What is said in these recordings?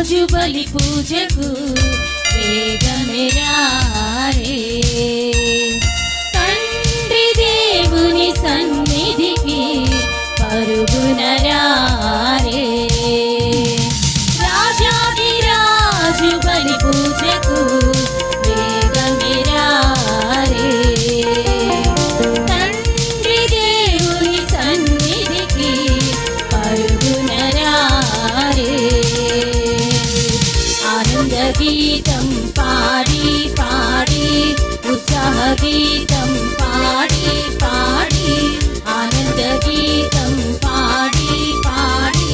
రాజు బలి పూజకు వేగమే రారే. తండ్రి దేవుని సన్నిధికి పరుగున రారే. రాజాది రాజు బలి పూజకు వేగమే రారే. తండ్రి దేవుని సన్నిధికి పరుగున రారే. ఆనంద గీతం పాడి పాడి, ఉత్సాహ గీతం పాడి పాడి, ఆనంద గీతం పాడి పాడి,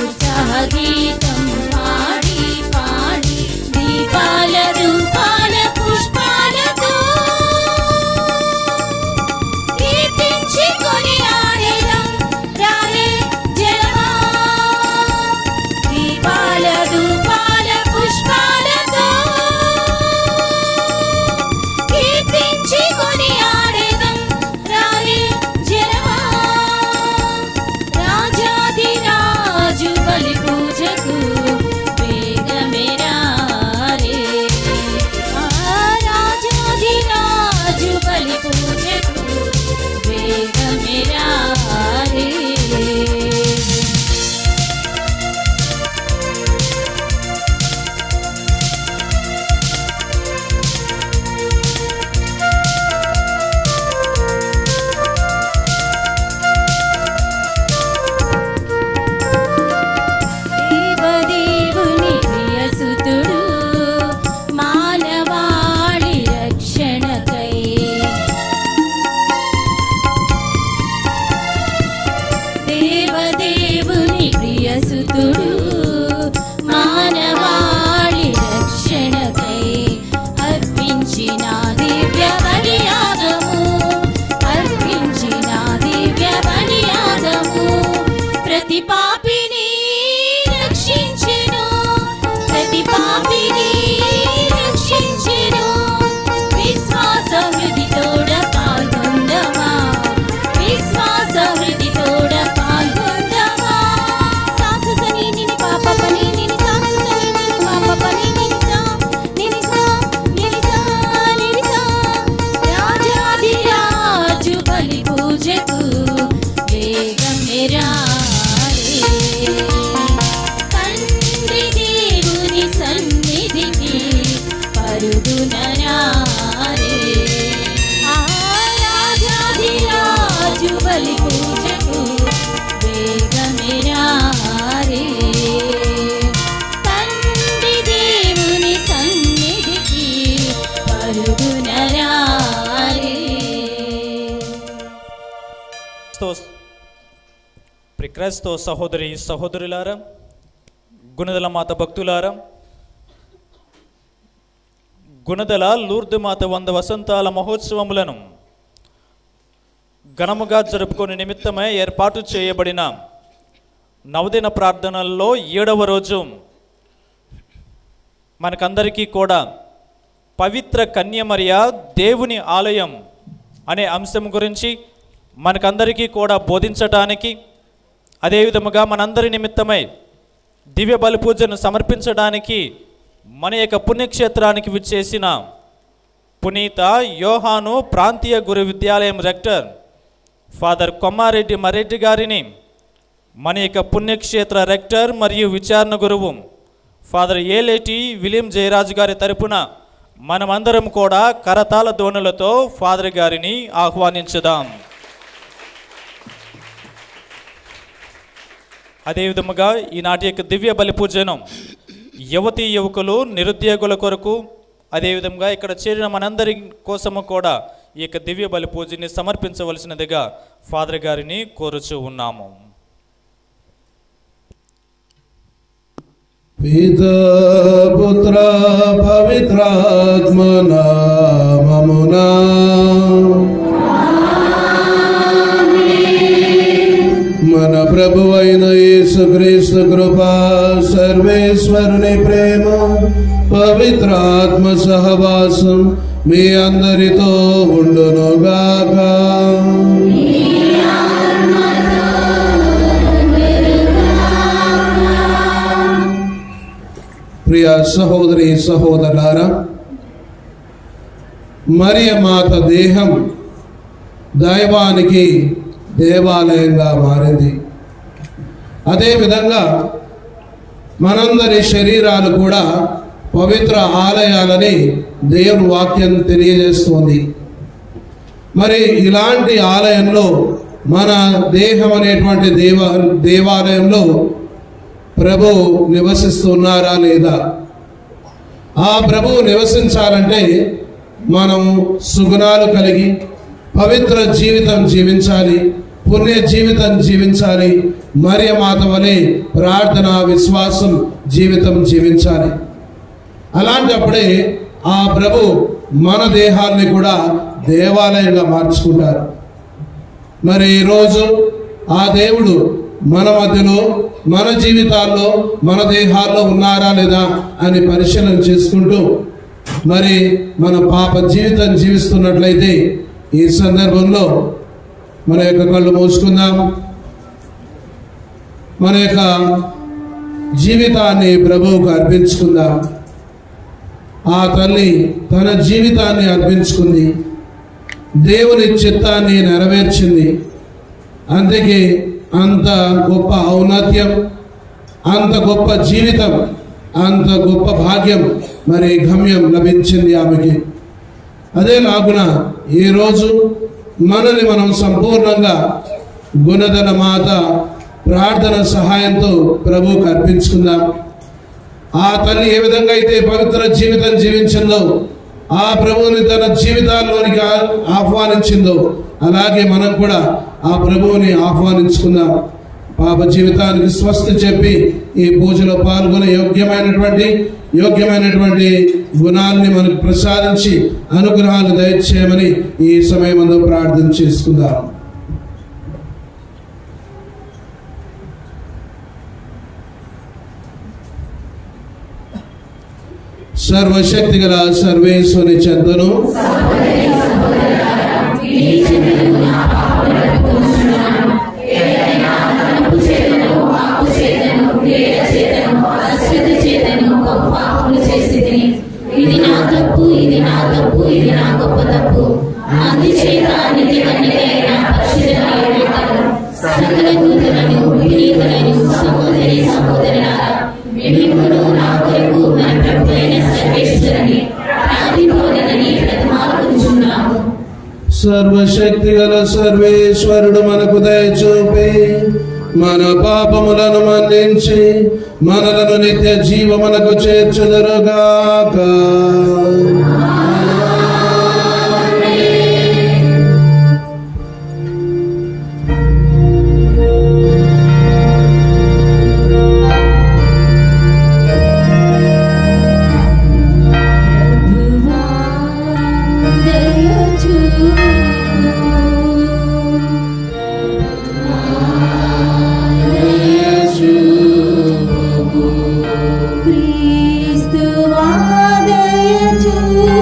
ఉత్సాహ గీతం పాడి పాడి, దీపాల ధూపాల పుష్పాలతో కీర్తించి కొనియాడెదం రారే జనమా. దీపాల ధూపాల పుష్పాలతో కీర్తించి కొనియాడెదం రారే జనమా. రాజాది రాజు బలి పూజకు వేగమే రారే. రాజాది రాజు బలి పూజకు వేగమే రారే. దేవదేవుని ప్రియసుతుడు మానవాళి రక్షణకై. దేవదేవుని ప్రియసుతుడు మానవాళి రక్షణకై అర్పించిన దివ్య బలియాగము, అర్పించిన దివ్య బలియాగము ప్రతి పాపిని రక్షించెను, ప్రతి పాపిని రక్షించెను. విశ్వాస హృదితోడ పాల్గొందమా, విశ్వాస హృదితోడ పాల్గొందమా. సాససని నిని పాప పని నిని సాససని నిని పాప పని నిని సా నిని సా నిని సా నిని సా. రాజాది రాజు బలి పూజకు వేగమే రారే. తండ్రి దేవుని సన్నిధికి పరుగున రారే. రాజాది రాజు బలి పూజకు వేగమే రారే. తండ్రి దేవుని సన్నిధికి పరుగున రారే. క్రైస్తవ సహోదరి సహోదరులారా, గుణదల మాత భక్తులారా, గుణదల లూర్దు మాత 100 వసంతాల మహోత్సవములను ఘనముగా జరుపుకునే నిమిత్తమై ఏర్పాటు చేయబడిన నవదిన ప్రార్థనల్లో 7వ రోజు మనకందరికీ కూడా పవిత్ర కన్యమరియ దేవుని ఆలయం అనే అంశం గురించి మనకందరికీ కూడా బోధించటానికి, అదేవిధముగా మనందరి నిమిత్తమై దివ్య బలి పూజను సమర్పించడానికి మన యొక్క పుణ్యక్షేత్రానికి విచ్చేసిన పునీత యోహాను ప్రాంతీయ గురు విద్యాలయం రెక్టర్ ఫాదర్ కొమ్మారెడ్డి మరెడ్డి గారిని మన యొక్క పుణ్యక్షేత్ర రెక్టర్ మరియు విచారణ గురువు ఫాదర్ ఏలేటి విలియం జయరాజు గారి తరపున మనమందరం కూడా కరతాళ ధ్వనులతో ఫాదర్ గారిని ఆహ్వానించుదాం. అదేవిధముగా ఈనాటి యొక్క దివ్య బలి పూజను యువతీ యువకులు, నిరుద్యోగుల కొరకు, అదేవిధంగా ఇక్కడ చేరిన మనందరి కోసము కూడా ఈ యొక్క దివ్య బలి పూజని సమర్పించవలసినదిగా ఫాదర్ గారిని కోరుచూ ఉన్నాము. పితా పుత్ర పవిత్రాత్మ నామమునా మన ప్రభువైన యేసుక్రీస్తు కృపా, సర్వేశ్వరుని ప్రేమ, పవిత్రాత్మ సహవాసం మీ అందరితో ఉండునుగాక. ప్రియ సహోదరి సహోదరులారా, మరియ మాత దేహం దైవానికి దేవాలయంగా మారింది. అదేవిధంగా మనందరి శరీరాలు కూడా పవిత్ర ఆలయాలని దేవుని వాక్యం తెలియజేస్తుంది. మరి ఇలాంటి ఆలయంలో మన దేహం అనేటువంటి దేవాలయంలో ప్రభు నివసిస్తున్నారా లేదా? ఆ ప్రభు నివసించాలంటే మనం సుగుణాలు కలిగి పవిత్ర జీవితం జీవించాలి, పుణ్య జీవితం జీవించాలి, మరియ మాత వలె ప్రార్థన విశ్వాసం జీవితం జీవించాలి. అలాంటప్పుడే ఆ ప్రభు మన దేహాన్ని కూడా దేవాలయంగా మార్చుకుంటారు. మరి ఈరోజు ఆ దేవుడు మన మధ్యలో, మన జీవితాల్లో, మన దేహాల్లో ఉన్నారా లేదా అని పరిశీలన చేసుకుంటూ మరి మన పాప జీవితం జీవిస్తున్నట్లయితే ఈ సందర్భంలో మన యొక్క కళ్ళు మూసుకుందాం. మన యొక్క జీవితాన్ని ప్రభువుకు అర్పించుకుందాం. ఆ తల్లి తన జీవితాన్ని అర్పించుకుంది, దేవుని చిత్తాన్ని నెరవేర్చింది. అందుకే అంత గొప్ప ఔన్నత్యం, అంత గొప్ప జీవితం, అంత గొప్ప భాగ్యం, మరి గమ్యం లభించింది ఆమెకి. అదేలాగున ఈరోజు మనల్ని మనం సంపూర్ణంగా గుణదల మాత ప్రార్థన సహాయంతో ప్రభువుకు అర్పించుకుందాం. ఆ తల్లి ఏ విధంగా అయితే పవిత్ర జీవితం జీవించిందో, ఆ ప్రభువుని తన జీవితాల్లోనికి ఆహ్వానించిందో, అలాగే మనం కూడా ఆ ప్రభువుని ఆహ్వానించుకుందాం. పాప జీవితానికి స్వస్తి చెప్పి ఈ పూజలో పాల్గొనే యోగ్యమైనటువంటి గుణాలని మనకు ప్రసాదించి అనుగ్రహాలు దయచేయమని ఈ సమయంలో ప్రార్థన చేసుకుందాం. సర్వశక్తి గల సర్వేశ్వరుని చెంతను ఇది నా తప్పు, ఇది నా తప్పు, ఇది నా గొప్ప తప్పు. అందుచేత నిత్య కన్యకైన పరిశుద్ధ మాతను, సకల దూతలను, వినీతులను, సహోదరి సహోదరులారా, మిమ్మును నా కొరకు మన ప్రభువైన సర్వేశ్వరుని ప్రార్థింపవలెనని బ్రతిమాలుకొనుచున్నాము. సర్వశక్తి గల సర్వేశ్వరుడు మనకు దయచూపి మన పాపములను మన్నించి మనలను నిత్య జీవమునకు చేర్చుదురుగాక. క్రీస్తువా దయ చూపు.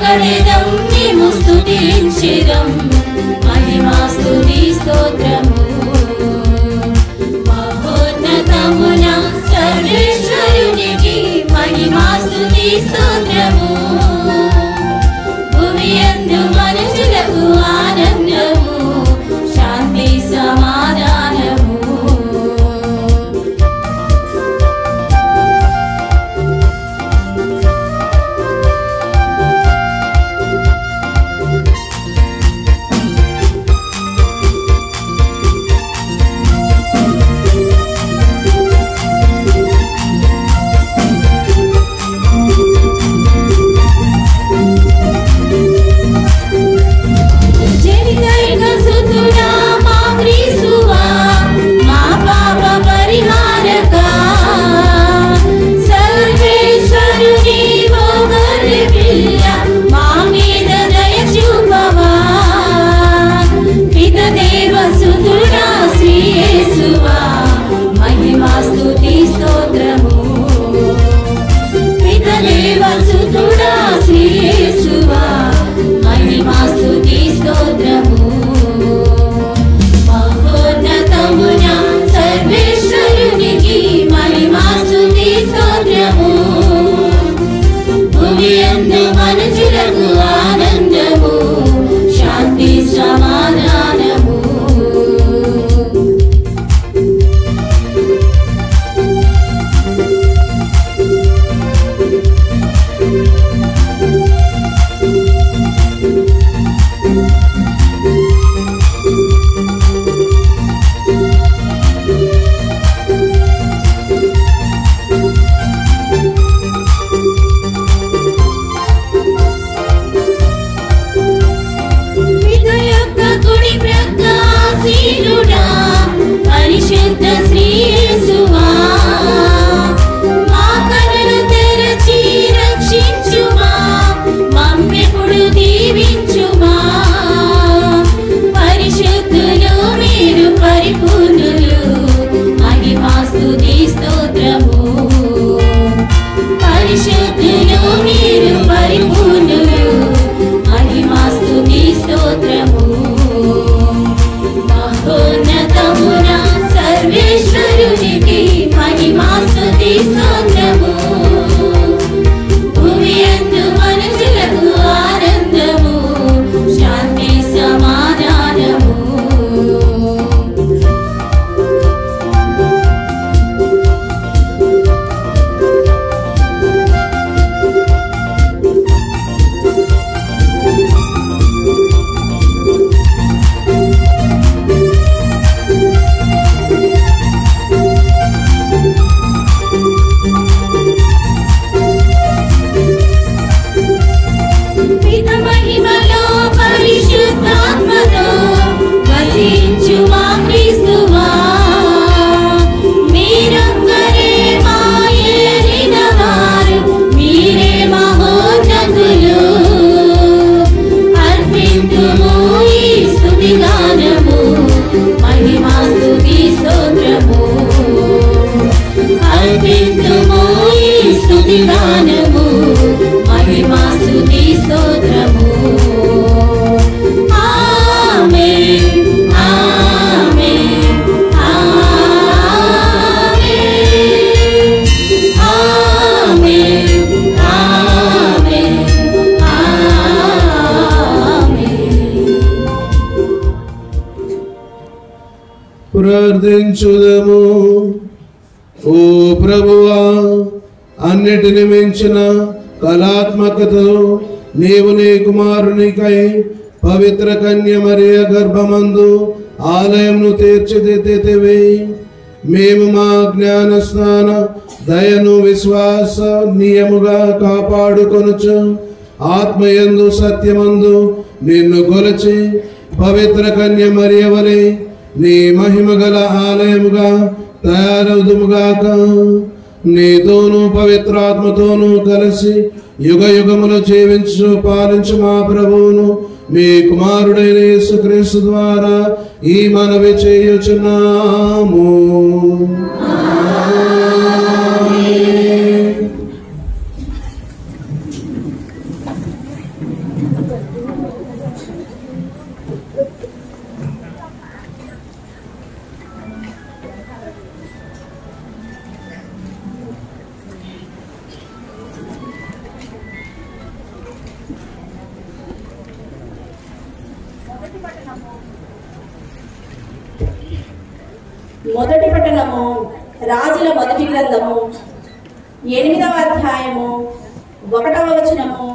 పాడెదం మేము స్తుతించెదం మహిమా స్తుతి స్తోత్రము మహోన్నతమున సర్వేశ్వరునికి మహిమా స్తుతి స్తోత్రము భూమియందు మనుషులకు ఆనందము శాంతి సమాధానము మనుషులకు ఆనందము శాంతి సమాధానము పరిశుద్ధ శ్రీ యేసువా మా కనులు తెరచి రక్షించుమా మమ్మెప్పుడు దీవించుమా పరిశుద్ధులు మీరు పరిపూర్ణులు మహిమా స్తుతి స్తోత్రము పరిశుద్ధులు మీరు పరిపూర్ణులు మహిమా స్తుతి స్తోత్రము మహోన్నతమున సర్వేశ్వరునికి మహిమా స్తుతి స్తోత్రము భూమియందు మనుషులకు ఆనందము శాంతి సమాధానము మహిమా స్తుతి స్తోత్రము ఆమేన్ ఆమేన్ ఆమేన్ ఆమేన్ ఆమేన్ ఆమేన్ ప్రార్థించుదము. ఓ ప్రభువా, అన్నిటిని మించిన కళాత్మకతో నీవు నీ కుమారునికై పవిత్ర కన్య మరియ గర్భమందు ఆలయంను తీర్చిదిద్దితివి. మేము మా జ్ఞాన స్నాన దయను విశ్వాసనీయముగా కాపాడుకొనుచు ఆత్మయందు సత్యమందు నిన్ను కొలచి పవిత్ర కన్య మరియ వలె నీ మహిమ గల ఆలయముగా తయారవుదుముగాక. నీతోనూ పవిత్రాత్మతోనూ కలిసి యుగ యుగములు జీవించు పాలించు మా ప్రభువును మీ కుమారుడైన యేసుక్రీస్తు ద్వారా ఈ మనవి చేయుచున్నాము. మొదటి పట్టణము రాజుల మొదటి గ్రంథము 8వ అధ్యాయము 1వ వచనము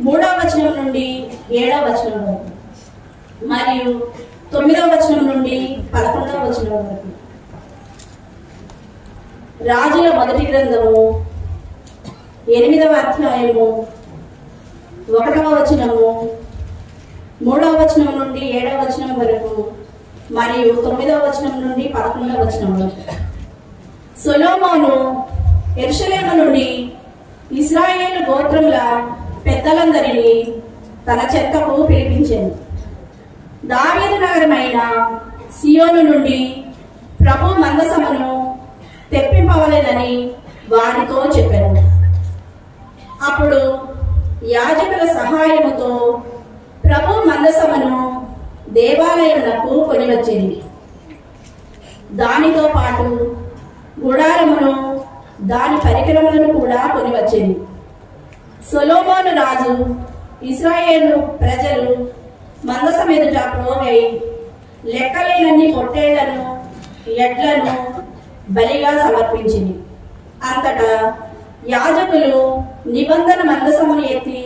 3వ వచనం నుండి 7వ వచనం వరకు మరియు 9వ వచనం నుండి 11వ వచనం వరకు. రాజుల మొదటి గ్రంథము 8వ అధ్యాయము 1వ వచనము 3వ వచనం నుండి 7వ వచనం వరకు మరియు 9వ వచనం నుండి 11వ వచనం వరకు. సొలొమోను యెరూషలేము నుండి ఇశ్రాయేలు గోత్రముల పెద్దలందరినీ తన చెంతకు పిలిపించెను. దావీదు నగరమైన సియోను నుండి ప్రభు మందసమును తెప్పింపవలెనని వారితో చెప్పాను. అప్పుడు యాజకుల సహాయముతో ప్రభు మందసమును దేవాలయమునకు కొనివచ్చింది. దానితో పాటు గుడారమును దాని పరికరములను కూడా కొనివచ్చింది. సొలొమోను రాజు ఇశ్రాయేలు ప్రజలు మందసం ఎదుట ప్రోగై లెక్కలేనన్ని పొట్టేళ్లను ఎడ్లను బలిగా సమర్పించింది. అంతటా యాజకులు నిబంధన మందసమును ఎత్తి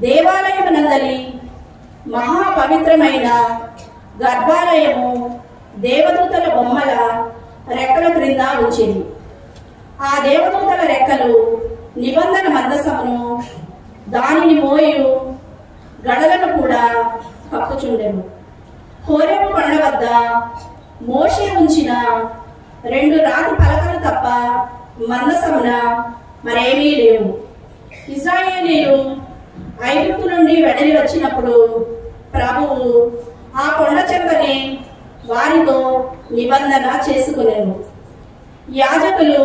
దేవాలయమునందలి మహాపవిత్రమైన గర్భాలయము దేవదూతల బొమ్మల రెక్కల క్రింద ఉంచింది. ఆ దేవదూతల రెక్కలు నిబంధన మందసమును దానిని మోయు గడలను కూడా కప్పుచుండెను. హోరేబు కొండ వద్ద మోషే ఉంచిన 2 రాతి పలకలు తప్ప మందసమున మరేమీ లేవు. ఇశ్రాయేలీయులు ఐగుప్తు నుండి వెడలి వచ్చినప్పుడు ప్రభువు ఆ కొండ చెంతనే వారితో నిబంధన చేసుకునేను. యాజకులు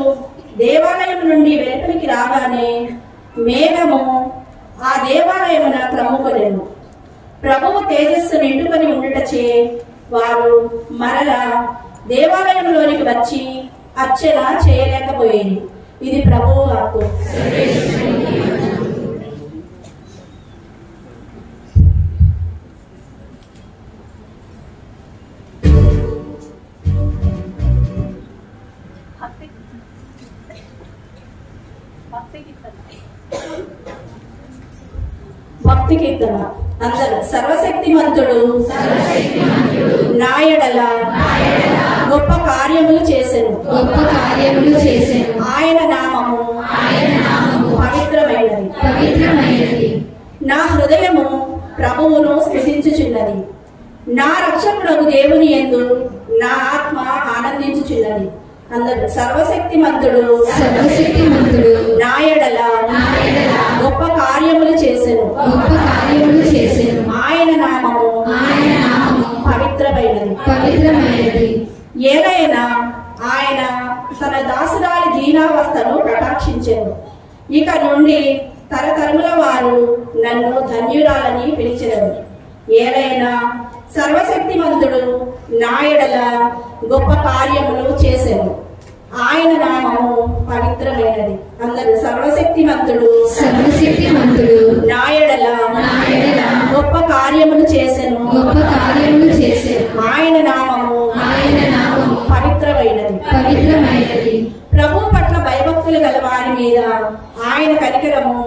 దేవాలయం నుండి వెలుపలికి రాగానే మేఘము ఆ దేవాలయమున క్రమ్ముకొనెను. ప్రభువు తేజస్సు నిండుకొని ఉండుటచే వారు మరల దేవాలయంలోనికి వచ్చి అర్చన చేయలేకపోయేది. ఇది ప్రభువు వాక్కు. భక్తి కీర్తన. అందరూ సర్వశక్తిమంతుడు నా ఎడల గొప్ప కార్యములు చేసెను. ఆయన నామము పవిత్రమైనది. నా హృదయము ప్రభువును స్తుతించుచున్నది. నా రక్షకుడగు దేవుని యందు నా ఆత్మ ఆనందించుచున్నది. అందరూ సర్వశక్తిమంతుడు నా ఎడల గొప్ప కార్యములు చేసెను. ఆయన నామము పవిత్రమైనది. ఏలైనా ఆయన తన దాసురాలి దీనావస్థను కటాక్షించెను. ఇక నుండి తరతరముల వారు నన్ను ధన్యురాలని పిలిచెదరు. ఏలైనా సర్వశక్తిమంతుడు నా ఎడల గొప్ప కార్యములు చేసెను. ఆయన నామము పవిత్రమైనది. అందరూ సర్వశక్తిమంతుడు నా ఎడల గొప్ప కార్యములు చేసెను. ఆయన నామము పవిత్రమైనది. ప్రభు పట్ల భయభక్తులు గల వారి మీద ఆయన కనికరము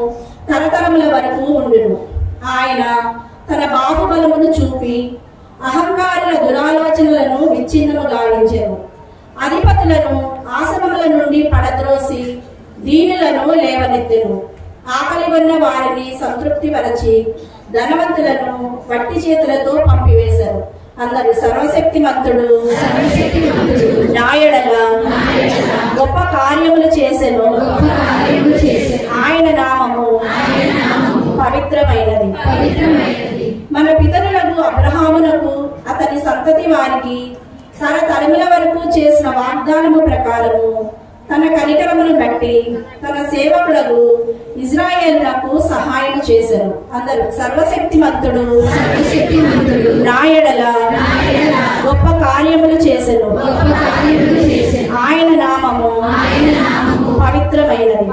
తరతరముల వరకు ఉండును. ఆయన తన బాహుబలమును చూపి అహంకారుల దురాలోచనలను విచ్ఛిన్నము గావించెను. అధిపతులను ఆశ్రమముల నుండి పడద్రోసి దీనులను లేవనెత్తెను. ఆకలి ఉన్న వారిని సంతృప్తి పరచి ధనవంతులను వట్టి చేతులతో పంపివేశారు. అందరూ సర్వశక్తిమంతుడు నా ఎడల గొప్ప కార్యములు చేసెను. ఆయన నామము పవిత్రమైనది. మన పితరులకు అబ్రహామునకు అతని సంతతి వారికి తరతరముల వరకు చేసిన వాగ్దానము ప్రకారము తన కనికరమును బట్టి తన సేవకులకు ఇజ్రాయేలునకు సహాయం చేశారు. అందరూ సర్వశక్తిమంతుడు నా ఎడల గొప్ప కార్యములు చేశారు. ఆయన నామము పవిత్రమైనది.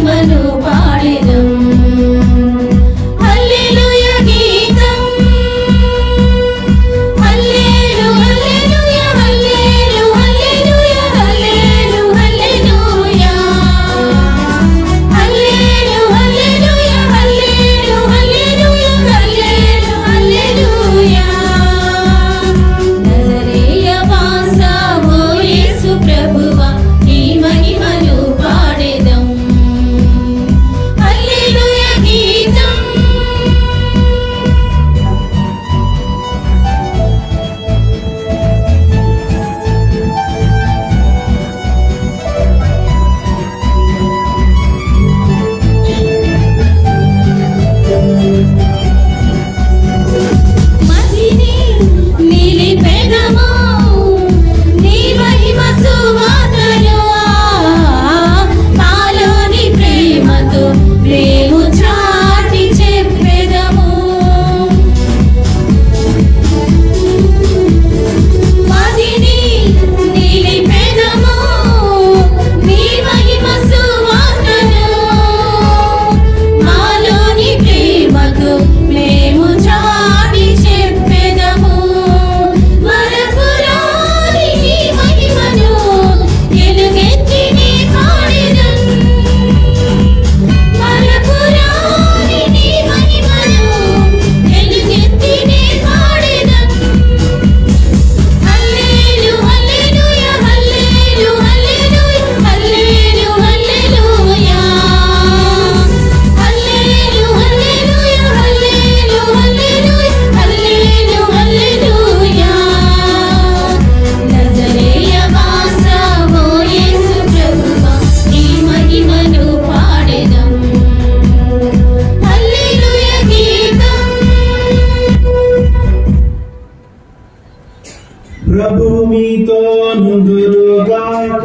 మహిమను పాడెదం హల్లెలూయా గీతం హల్లెలూయా హల్లెలూయా హల్లెలూయా హల్లెలూయా హల్లెలూయా హల్లెలూయా హల్లెలూయా హల్లెలూయా నజరేయ వాసా ఓ యేసు ప్రభువా నీ మహిమను పాడెదం హల్లెలూయా గీతం మదిని నిలిపెదము నీ మహిమ సువార్తను మాలోని ప్రేమతో మేము చాటి చెప్పెదము మదిని నిలిపెదము నీ మహిమ సువార్తను మాలోని ప్రేమతో మేము చాటి చెప్పెదము మరపురాని నీ మహిమను ఎలుగెత్తి నీ పాడెదం మరపురాని నీ మహిమను ఎలుగెత్తి నీ పాడెదం హల్లెలూయా హల్లెలూయా హల్లెలూయా హల్లెలూయా హల్లెలూయా హల్లెలూయా హల్లెలూయా నజరేయ వాసా ఓ యేసు ప్రభువా నీ మహిమను పాడెదం హల్లెలూయా గీతం ప్రభు మీతో నుందురుగాక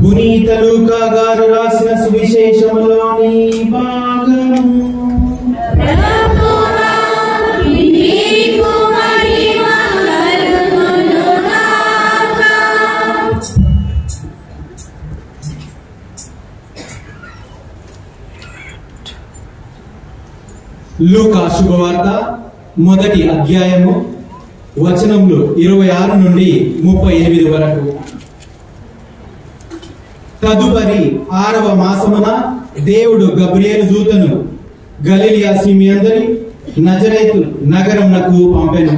పునీత లూకా గారు రాసిన సువిశేషములోని భాగము ప్రభువా నీకు మహిమ కలుగునుగాక లూకా శుభవార్త మొదటి అధ్యాయము వచనములు 26 నుండి 38 వరకు. తదుపరి 6వ మాసమున దేవుడు గబ్రియేలు దూతను గలిలియా సీమయందరి నజరేతు నగరమునకు పంపెను.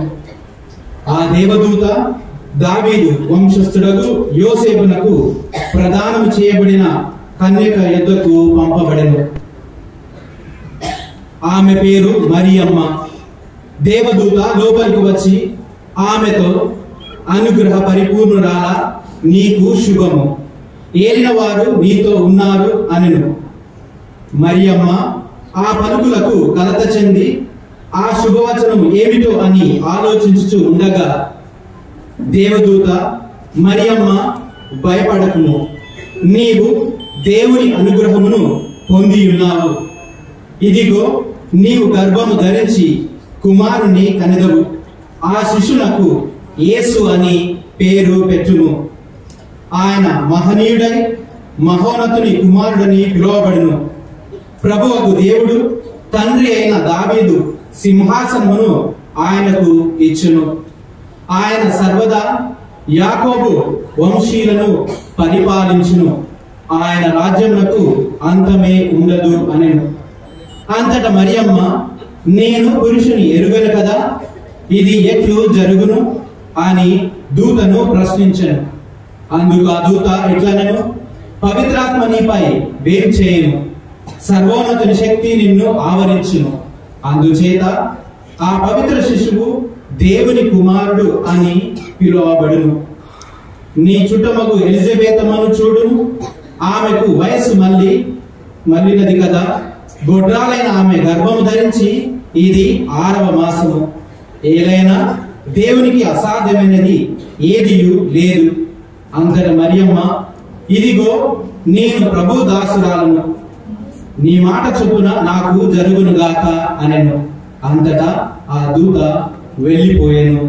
ఆ దేవదూత దావీదు వంశస్థుడగు యోసేపునకు ప్రదానం చేయబడిన కన్యక యొద్దకు పంపబడెను. ఆమె పేరు మరియమ్మ. దేవదూత లోపలికి వచ్చి ఆమెతో, అనుగ్రహ పరిపూర్ణురాలా, నీకు శుభము, ఏలిన వారు నీతో ఉన్నారు అనెను. మరియమ్మ ఆ పలుకులకు కలత చెంది ఆ శుభవచనం ఏమిటో అని ఆలోచించుచూ ఉండగా దేవదూత, మరియమ్మ భయపడకుము, నీవు దేవుని అనుగ్రహమును పొంది ఉన్నావు. ఇదిగో నీవు గర్భము ధరించి కుమారుని కనెదవు. ఆ శిశునకు యేసు అని పేరు పెట్టుము. ఆయన మహనీయుడై మహోన్నతుని కుమారుడని పిలువబడును. ప్రభువకు దేవుడు తండ్రి అయిన దావీదు సింహాసనమును ఆయనకు ఇచ్చును. ఆయన సర్వదా యాకోబు వంశీయులను పరిపాలించును. ఆయన రాజ్యమునకు అంతమే ఉండదు అనెను. అంతట మరియమ్మ, నేను పురుషుని ఎరుగను కదా, ఇది ఎట్లు జరుగును అని దూతను ప్రశ్నించెను. అందుకు ఆ దూత ఇట్లనెను, పవిత్రాత్మ నీపై వేం చేయను, సర్వోన్నతుని శక్తి నిన్ను ఆవరించును. అందుచేత ఆ పవిత్ర శిశువు దేవుని కుమారుడు అని పిలువబడును. నీ చుట్టమగు ఎలిజబెతమ్మను చూడును, ఆమెకు వయసు మళ్ళినది కదా. గొడ్రాలైన ఆమె గర్భము ధరించి ఇది 6వ మాసము. ఏలైనా దేవునికి అసాధ్యమైనది ఏదియు లేదు. అంతట మరియమ్మ, ఇదిగో నేను ప్రభు దాసురాలను, నీ మాట చొప్పున నాకు జరుగునుగాక అనెను. అంతటా ఆ దూత వెళ్ళిపోయాను.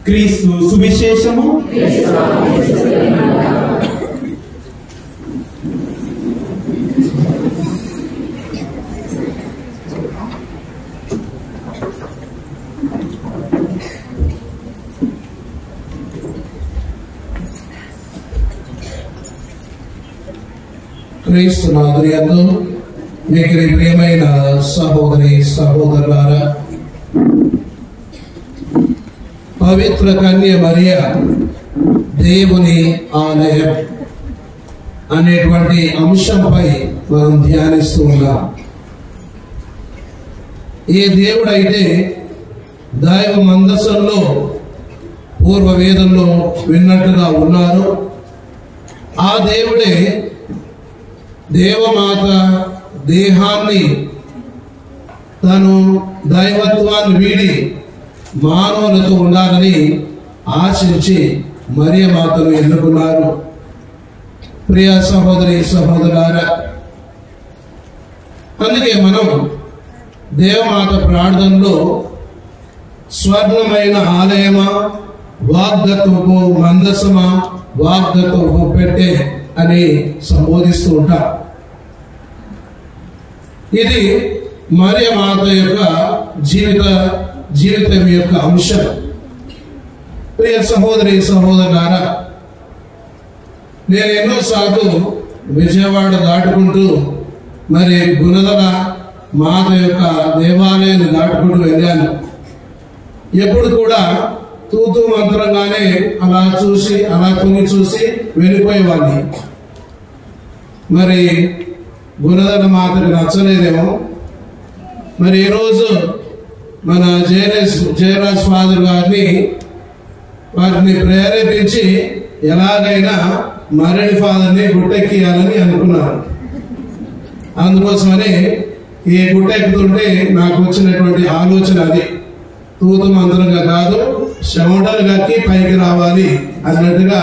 క్రీస్తు సువిశేషము క్రీస్తు నాదుర్యందు మీకు ప్రియమైన సహోదరి సహోదరులారా, పవిత్ర కన్య మరియ దేవుని ఆలయం అనేటువంటి అంశంపై మనం ధ్యానిస్తూ ఉన్నాం. ఏ దేవుడైతే దైవ మందసంలో పూర్వ వేదంలో విన్నట్టుగా ఉన్నారు, ఆ దేవుడే దేవమాత దేహాన్ని తను దైవత్వాన్ని వీడి మానవులతో ఉండాలని ఆశించి మరియమాతను ఎన్నుకున్నారు. ప్రియ సహోదరి సహోదరులారా, అందుకే మనం దేవమాత ప్రార్థనలో స్వర్ణమైన ఆలయమా, వాగ్దత్వపు మందసమా, వాగ్దత్వపు పెట్టే అని సంబోధిస్తూ ఉంటాం. ఇది మరియమాత యొక్క జీవితం యొక్క అంశం. ప్రియ సహోదరి సహోదరులారా, నేను ఎన్నోసార్లు విజయవాడ దాటుకుంటూ మరి గుణదల మాత యొక్క దేవాలయాన్ని దాటుకుంటూ వెళ్ళాను. ఎప్పుడు కూడా తూతూ మంత్రంగానే అలా చూసి అలా తొంగి చూసి వెళ్ళిపోయేవాడిని. మరి గుణదల మాతకి నచ్చలేదేమో. మరి ఈరోజు మన జయరాజ్ ఫాదర్ వారిని ప్రేరేపించి ఎలాగైనా మరణి ఫాదర్ని గుట్టెక్కియాలని అనుకున్నారు. అందుకోసమని ఈ గుట్టెక్కుతుంటే నాకు వచ్చినటువంటి ఆలోచన అది. తూతు మంత్రంగా కాదు, చెమటలు కక్కి పైకి రావాలి అన్నట్టుగా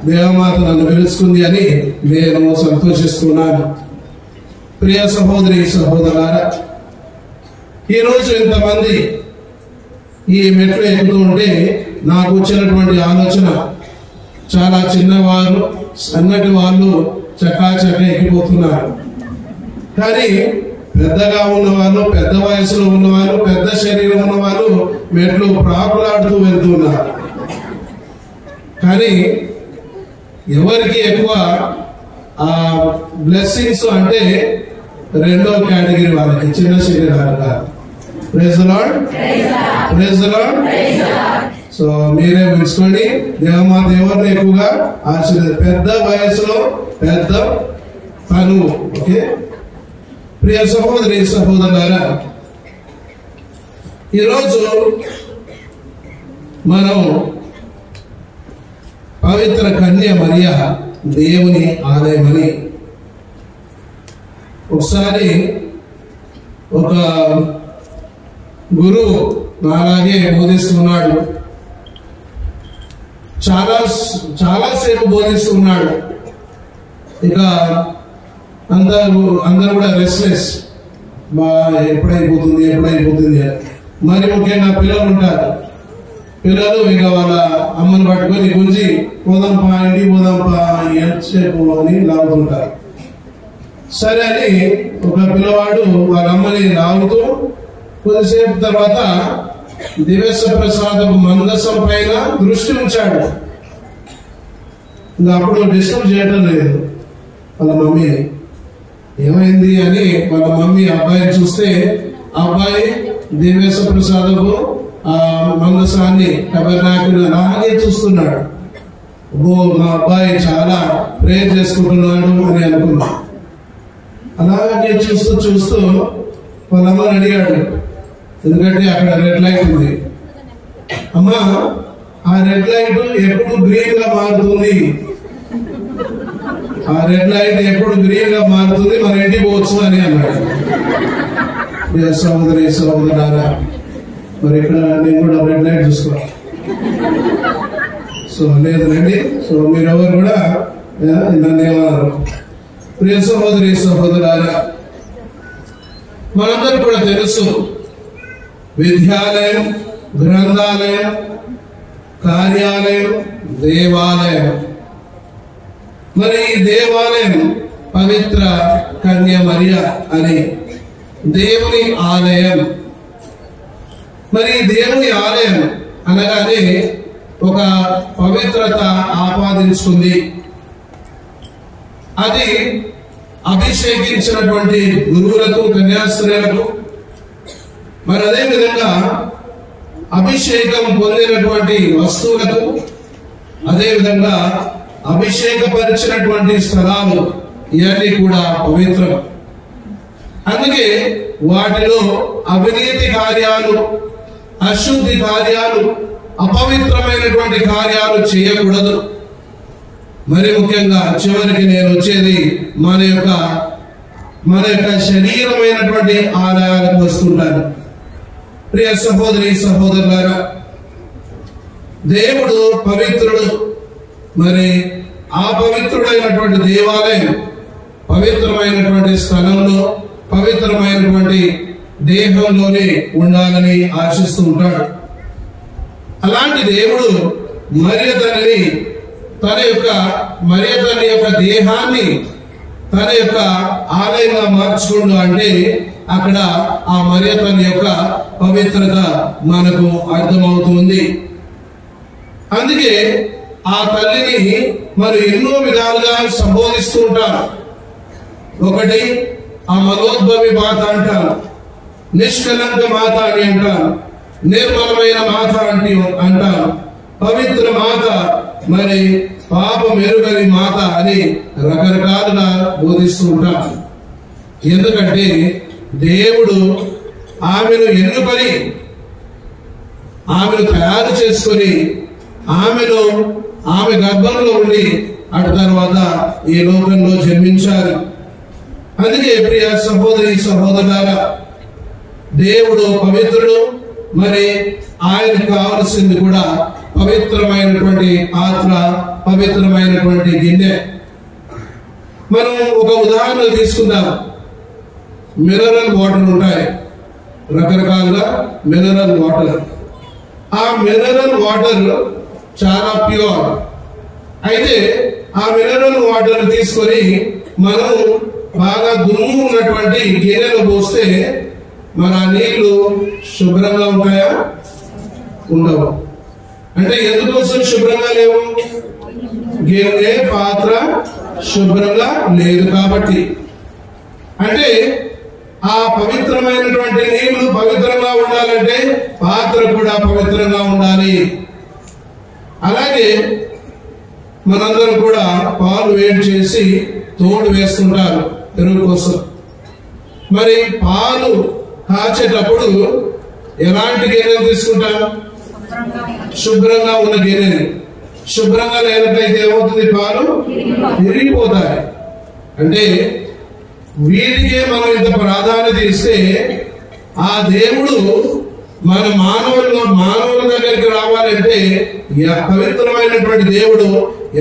దేవమాత నన్ను పిలుచుకుంది అని నేను సంతోషిస్తున్నాను. ప్రియ సహోదరి సహోదరులారా, ఈరోజు ఇంతమంది ఈ మెట్లు ఎక్కుతూ ఉంటే నాకు వచ్చినటువంటి ఆలోచన, చాలా చిన్నవారు సన్నటి వాళ్ళు చకాచక ఎక్కిపోతున్నారు. కానీ పెద్దగా ఉన్నవాళ్ళు, పెద్ద వయసులో ఉన్నవాళ్ళు, పెద్ద శరీరం ఉన్నవాళ్ళు మెట్లు ప్రాకులాడుతూ వెళ్తున్నారు. కానీ ఎవరికి ఎక్కువ ఆ బ్లెస్సింగ్స్ అంటే రెండో కేటగిరీ వాళ్ళకి, చిన్న శరీరాలు కాదు. Praise the lord, praise the Lord. So మీరే ఉంచుకోండి, దేవమాత ఎవరిని ఎక్కువగా పెద్ద వయసులో పెద్ద తను. ఓకే ప్రియ సహోదరి సహోదరులారా, ఈరోజు మనం పవిత్ర కన్య మరియ దేవుని ఆలయమని ఒకసారి ఒక గురువు అలాగే బోధిస్తున్నాడు. చాలాసేపు బోధిస్తున్నాడు. ఇక అందరూ కూడా రెస్ట్లెస్, ఎప్పుడైపోతుంది. మరి ముఖ్యంగా పిల్లలు ఉంటారు. పిల్లలు ఇక వాళ్ళ అమ్మని పట్టుకొని గుంజి పోదాంపా, ఇంటికి పోదాంపా, ఎంతసేపు అని లాగుతుంటారు. సరే అని ఒక పిల్లవాడు వాళ్ళ అమ్మని లాగుతూ కొద్దిసేపు తర్వాత దివ్య ప్రసాదం మందసం పైన దృష్టి ఉంచాడు. ఇంకా అప్పుడు డిస్టర్బ్ చేయడం లేదు వాళ్ళ మమ్మీని. ఏమైంది అని వాళ్ళ మమ్మీ అబ్బాయిని చూస్తే, అబ్బాయి దివ్య ప్రసాదము ఆ మందసాన్ని టబర్నాకిల్ అలాగే చూస్తున్నాడు. మా అబ్బాయి చాలా ప్రేయర్ చేసుకుంటున్నాడు అని అనుకున్నా. అలాగే చూస్తూ వాళ్ళ అమ్మని అడిగాడు, ఎందుకంటే అక్కడ రెడ్ లైట్ ఉంది. అమ్మా, ఆ రెడ్ లైట్ ఎప్పుడు గ్రీన్ గా మారుతుంది? ఆ రెడ్ లైట్ ఎప్పుడు గ్రీన్ గా మారుతుంది, మన ఇంటికి పోవచ్చు అని అన్నాడు. సహోదరి సహోదరులారా, మరి ఇక్కడ నేను కూడా రెడ్ లైట్ చూసుకోవాలి. సో లేదండి, సో మీరెవరు కూడా నన్ను ఏమన్నారు. ప్రియ సహోదరి సహోదరులారా, మనందరూ కూడా తెలుసు, విద్యాలయం, గ్రంథాలయం కార్యాలయం, దేవాలయం. మరి ఈ దేవాలయం పవిత్ర కన్య మరియ అని దేవుని ఆలయం. మరి దేవుని ఆలయం అనగానే ఒక పవిత్రత ఆపాదించుకుంది. అది అభిషేకించినటువంటి గురువులకు, కన్యాస్త్రీలకు, మరి అదే విధంగా అభిషేకం పొందినటువంటి వస్తువులకు, అదే విధంగా అభిషేకపరిచినటువంటి స్థలాలు, ఇవన్నీ కూడా పవిత్రం. అందుకే వాటిలో అవినీతి కార్యాలు, అశుద్ధి కార్యాలు, అపవిత్రమైనటువంటి కార్యాలు చేయకూడదు. మరి ముఖ్యంగా చివరికి నేను వచ్చేది మన యొక్క శరీరమైనటువంటి ఆలయాలకు వస్తుంటాను. ప్రియ సహోదరి సహోదరులారా, దేవుడు పవిత్రుడు. మరి ఆ పవిత్రుడైనటువంటి దేవాలయం పవిత్రమైనటువంటి స్థలంలో, పవిత్రమైనటువంటి దేహంలోనే ఉండాలని ఆశిస్తూ ఉంటాడు. అలాంటి దేవుడు మరియ తల్లి యొక్క దేహాన్ని తన యొక్క ఆలయంగా మార్చుకోండు అంటే అక్కడ ఆ మరియ తల్లి యొక్క పవిత్రత మనకు అర్థమవుతుంది. అందుకే ఆ తల్లిని మరి ఎన్నో విధాలుగా సంబోధిస్తూ ఉంటారు. ఒకటి ఆ మనోద్భవి మాత అంటారు, నిష్కలంక మాత అని అంటారు, నిర్మలమైన మాత అంటారు, పవిత్ర మాత, మరి పాపం ఎరుగని మాత అని రకరకాలుగా బోధిస్తూ ఉంటారు. ఎందుకంటే దేవుడు ఆమెను ఎన్నుకొని, ఆమెను తయారు చేసుకొని, ఆమె గర్భంలో ఉండి అటు తర్వాత ఈ లోకంలో జన్మించారు. అందుకే ప్రియ సహోదరి సహోదరులారా, దేవుడు పవిత్రుడు. మరి ఆయనకు కావలసింది కూడా పవిత్రమైనటువంటి పాత్ర, పవిత్రమైనటువంటి గిన్నె. మనం ఒక ఉదాహరణ తీసుకుందాం. మినరల్ వాటర్ ఉంటాయి, రకరకాలుగా మినరల్ వాటర్. ఆ మినరల్ వాటర్ చాలా ప్యూర్. అయితే ఆ మినరల్ వాటర్ తీసుకొని మనం బాగా దుమ్ము ఉన్నటువంటి గిన్నెలో పోస్తే మన నీళ్లు శుభ్రంగా ఉంటాయా? ఉండవు. అంటే ఎందుకోసం శుభ్రంగా లేవు? గిన్నె, పాత్ర శుభ్రంగా లేదు కాబట్టి. అంటే ఆ పవిత్రమైనటువంటి నీళ్లు పవిత్రంగా ఉండాలంటే పాత్ర కూడా పవిత్రంగా ఉండాలి. అలాగే మనందరం కూడా పాలు వేడి చేసి తోడు వేస్తుంటారు పెరుగు కోసం. మరి పాలు కాచేటప్పుడు ఎలాంటి గిన్నెలు తీసుకుంటాం? శుభ్రంగా ఉన్న గిన్నెని. శుభ్రంగా లేనట్లయితే ఏమవుతుంది? పాలు విరిగిపోతాయి. అంటే వీటికే మనం ఇంత ప్రాధాన్యత ఇస్తే ఆ దేవుడు మన మానవుల దగ్గరికి రావాలంటే పవిత్రమైనటువంటి దేవుడు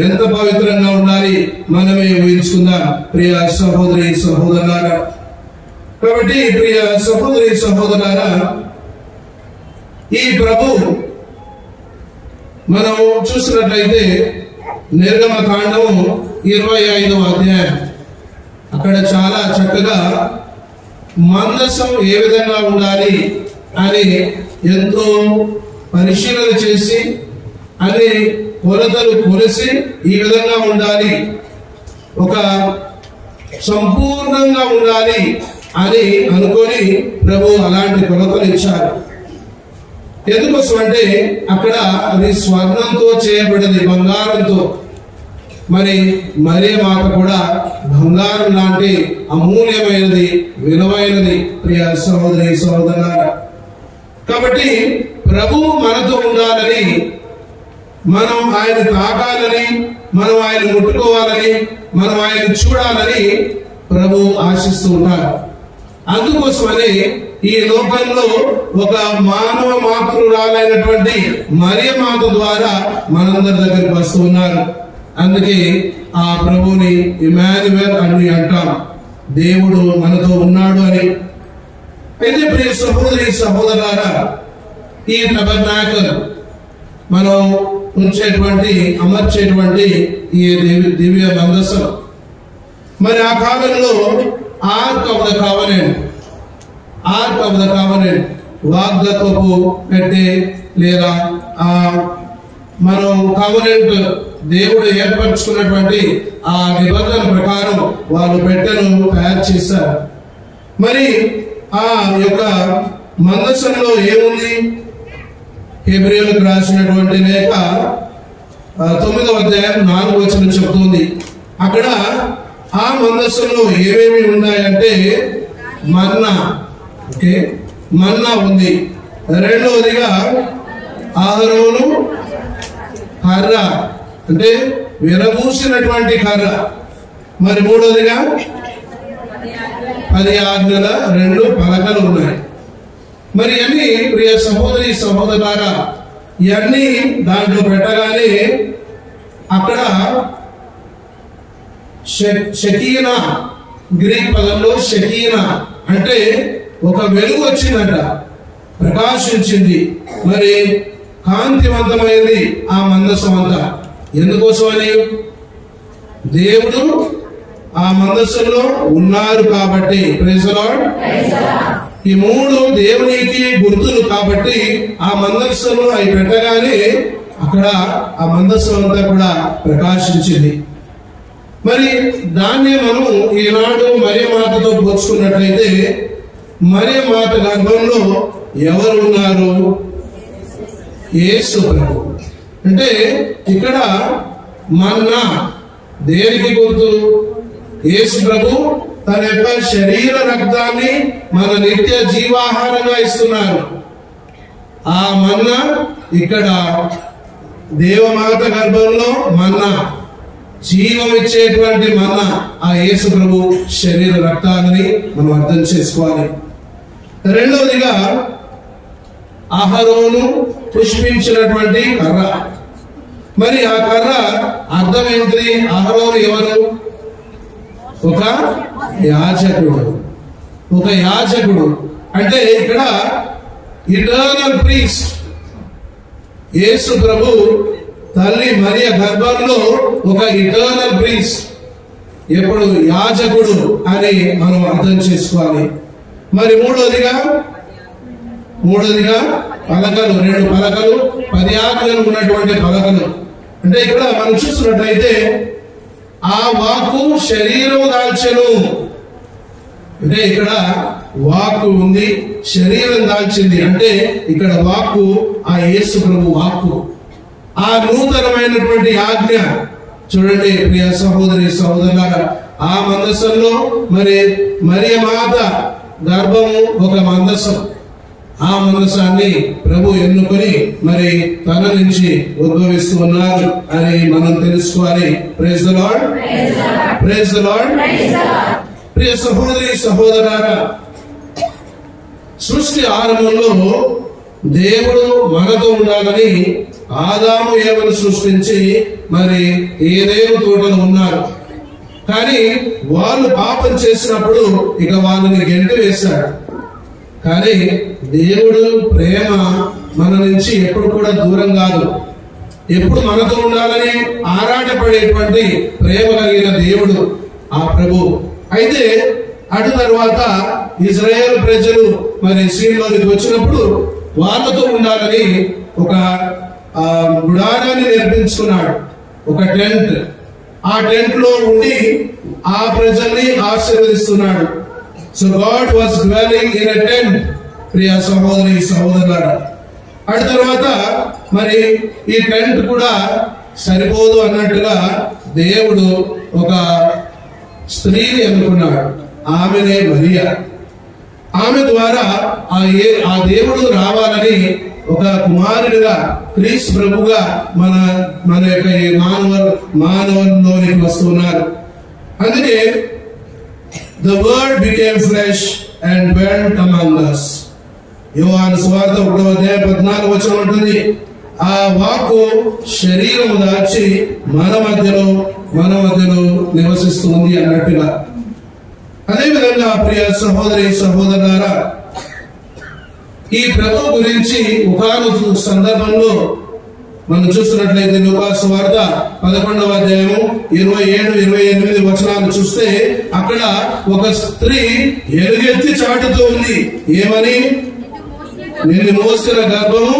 ఎంత పవిత్రంగా ఉండాలి మనమే ఊహించుకుందాం ప్రియ సహోదరి సహోదరులారా. కాబట్టి ప్రియ సహోదరి సహోదరులారా, ఈ ప్రభు మనం చూసినట్లయితే నిర్గమ కాండము 25వ అధ్యాయం, అక్కడ చాలా చక్కగా మందసం ఏ విధంగా ఉండాలి అని ఎంతో పరిశీలన చేసి అన్ని కొలతలు కొలిసి ఈ విధంగా ఉండాలి, ఒక సంపూర్ణంగా ఉండాలి అని అనుకొని ప్రభు అలాంటి కొలతలు ఇచ్చారు. ఎందుకోసం అంటే అక్కడ అది స్వర్ణంతో చేయబడింది, బంగారంతో. మరి మరియ మాత కూడా బంగారం లాంటి అమూల్యమైనది, విలువైనది ప్రియ సహోదరి సహోదరులారా. కాబట్టి ప్రభు మనతో ఉండాలని, మనం ఆయన తాకాలని, మనం ఆయన ముట్టుకోవాలని, మనం ఆయన చూడాలని ప్రభు ఆశిస్తూ ఉంటారు. అందుకోసమని ఈ లోకంలో ఒక మానవ మాతృరాలైనటువంటి మరియ మాత ద్వారా మనందరి దగ్గరికి వస్తూ ఉన్నారు. అందుకే ఆ ప్రభుని ఇమాన్యుయల్ అని అంటాం, దేవుడు మనతో ఉన్నాడు అని. అయితే ప్రియ సహోదరి సహోదరులారా, ఈ టబర్నాకల్ మనం అమర్చేటువంటి ఈ దివ్య మందసం. మరి ఆ కాలంలో ఆర్క్ ఆఫ్ ద కావనెంట్ వాగ్దత్వపు పెట్టే లేదా మనం కావనెంట్ దేవుడు ఏర్పరచుకున్నటువంటి ఆ నిబంధన ప్రకారం వాళ్ళు పెట్టెను తయారు చేశారు. మరి ఆ యొక్క మందసంలో ఏముంది? హెబ్రీయులకు రాసినటువంటి లేఖ 9వ అధ్యాయం 4వ వచనం చెబుతుంది. అక్కడ ఆ మందసంలో ఏమేమి ఉన్నాయంటే మన్నా ఉంది. రెండవదిగా ఆహారోను కర్ర, అంటే విరబూసినటువంటి కర్ర. మరి మూడవదిగా 10 ఆజ్ఞల 2 పలకలు ఉన్నాయి. మరి అన్ని ప్రియ సహోదరి సహోదరులారా, ఇవన్నీ దాంట్లో పెట్టగానే అక్కడ షకీనా, గ్రీక్ పదంలో షకీనా అంటే ఒక వెలుగు వచ్చిందట, ప్రకాశించింది. మరి కాంతివంతమైంది ఆ మందసం అంతా. ఎందుకోసమని? దేవుడు ఆ మందసంలో ఉన్నారు కాబట్టి. Praise the Lord. ఈ 3 దేవునికి గుర్తులు కాబట్టి ఆ మందసంలో అవి పెట్టగానే అక్కడ ఆ మందసం అంతా కూడా ప్రకాశించింది. మరి దాన్ని మనం ఈనాడు మరియమాతతో పోల్చుకున్నట్లయితే మరియమాత గర్భంలో ఎవరు ఉన్నారు? యేసు ప్రభు. అంటే ఇక్కడ మన్నా దేనికి గుర్తు? యేసు ప్రభు తన యొక్క శరీర రక్తాన్ని మన నిత్య జీవాహారంగా ఇస్తున్నారు. ఆ మన్నా ఇక్కడ దేవమాత గర్భంలో మన్నా, జీవం ఇచ్చేటువంటి మన్నా ఆ యేసు ప్రభు శరీర రక్తాన్ని మనం అర్థం చేసుకోవాలి. రెండవదిగా అహరోను పుష్పించినటువంటి కర్ర. మరి ఆ కర్ర అర్థం ఏంటి? అహరోను ఎవరు? ఒక యాజకుడు. అంటే ఇక్కడ ఇటర్నల్ ప్రీస్ట్. యేసు ప్రభు తల్లి మరియ గర్భంలో ఒక ఇటర్నల్ ప్రీస్ట్, ఎప్పుడు యాజకుడు అని మనం అర్థం చేసుకోవాలి. మరి మూడోదిగా పలకలు, 2 పలకలు, 10 ఆజ్ఞలు ఉన్నటువంటి పలకలు. అంటే ఇక్కడ మనం చూస్తున్నట్లయితే ఆ వాక్కు శరీరం దాల్చెను. అంటే ఇక్కడ వాక్కు ఉంది, శరీరం దాల్చింది. అంటే ఇక్కడ వాక్కు ఆ యేసు ప్రభు వాక్కు. ఆ నూతనమైనటువంటి ఆజ్ఞ చూడండి ప్రియ సహోదరి సహోదరులారా, ఆ మందసంలో మరి మరియమాత గర్భము ఒక మందసం. ఆ మందసాన్ని ప్రభు ఎన్నుకొని మరి తన నుంచి ఉద్భవిస్తూ ఉన్నారు అని మనం తెలుసుకోవాలి. Praise the lord. Praise the lord. ప్రియ సహోదరి సహోదరులారా, సృష్టి ఆరంభంలో దేవుడు మనతో ఉండాలని ఆదాము ఏవను సృష్టించి మరి ఏదేను తోటలో ఉన్నారు. కానీ వాళ్ళు పాపం చేసినప్పుడు ఇక వాళ్ళని గెంటి వేశాడు. కానీ దేవుడు ప్రేమ మన నుంచి ఎప్పుడు కూడా దూరం కాదు, ఎప్పుడు మనతో ఉండాలని ఆరాటపడేటువంటి ప్రేమ కలిగిన దేవుడు ఆ ప్రభు. అయితే అటు తర్వాత ఇజ్రాయేల్ ప్రజలు మరి సీన్లోకి వచ్చినప్పుడు వాళ్ళతో ఉండాలని ఒక గుడారాన్ని నిర్మించుకున్నాడు, ఒక టెంట్. ఆ టెంట్ లో ఉండి ఆ ప్రజల్ని ఆశీర్వదిస్తున్నాడు. So God was dwelling in a tent. ప్రియ సహోదరి సహోదరులారా, అటు తర్వాత మరి ఈ టెంట్ కూడా సరిపోదు అన్నట్టుగా దేవుడు ఒక స్త్రీని ఎన్నుకున్నాడు, ఆమెనే మరియా. ఆమె ద్వారా ఆ దేవుడు రావాలని ఒక కుమారుడిగా క్రీస్తు ప్రభుగా మన యొక్క మానవంలోనికి వస్తున్నారు. అందుకే the word became flesh and dwelt among us. యోహాను సువార్త 1వ అధ్యాయం 14వ వచనం ఉంటుంది, ఆ వాక్కు శరీరము దాల్చి మన మధ్యలో నివసిస్తుంది అన్నట్టుగా. అదేవిధంగా ప్రియ సహోదరి సహోదరులారా, ఈ ప్రభు గురించి ఒకానొక సందర్భంలో మనం చూస్తున్నట్లయితే లూకాసు వార్త 11వ అధ్యాయము 27-28 వచనాలు చూస్తే అక్కడ ఒక స్త్రీ ఎలుగెత్తి చాటుతూ ఉంది. ఏమని? నిన్ను మోసిన గర్భము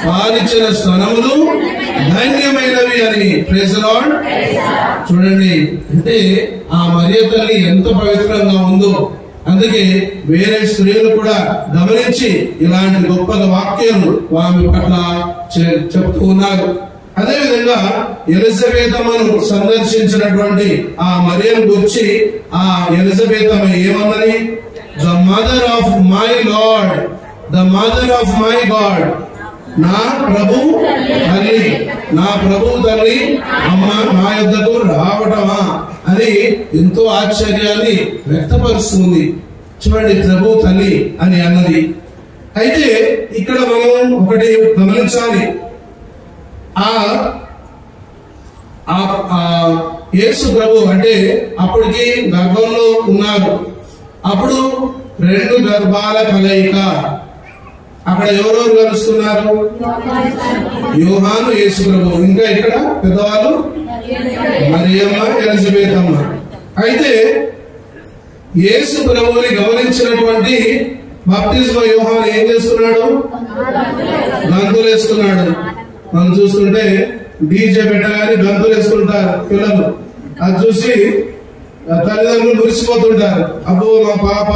పాలించిన స్తనములు ధన్యమైనవి అని. Praise the Lord. చూడండి, అంటే ఆ మరియ తల్లి ఎంత పవిత్రంగా ఉందో. అందుకే వేరే స్త్రీలు కూడా గమనించి ఇలాంటి గొప్ప వాక్యాలు ఆమె పట్ల చెప్తూ ఉన్నారు. అదేవిధంగా ఎలిజబెతమ్మను సందర్శించినటువంటి ఆ మరియను గురించి ఆ ఎలిజబెతమ్మ ఏమన్నది? The mother of my lord, the mother of my God. నా ప్రభు తల్లి, నా ప్రభు తల్లి అమ్మ నా యొద్దకు రావటమా అని ఎంతో ఆశ్చర్యాన్ని వ్యక్తపరుస్తుంది. చూడండి, ప్రభు తల్లి అని అన్నది. అయితే ఇక్కడ మనం ఒకటి గమనించాలి. యేసు ప్రభు అంటే అప్పటికి గర్భంలో ఉన్నారు. అప్పుడు 2 గర్భాల కలయిక. అక్కడ ఎవరెవరు కలుస్తున్నారు? యోహాను, యేసు ప్రభు. ఇంకా ఇక్కడ పెద్దవాళ్ళు మరియమ్మ, ఎలిజబెతమ్మ. అయితే యేసు ప్రభువుని గమనించినటువంటి బాప్తిస్మ యోహాను ఏం చేస్తున్నాడు? గంతులు వేస్తున్నాడు. మనం చూస్తుంటే డీజే పెట్టగానే గంతులు వేస్తుంటారు పిల్లలు. అది చూసి తల్లిదండ్రులు మురిసిపోతుంటారు. అబ్బో మా పాప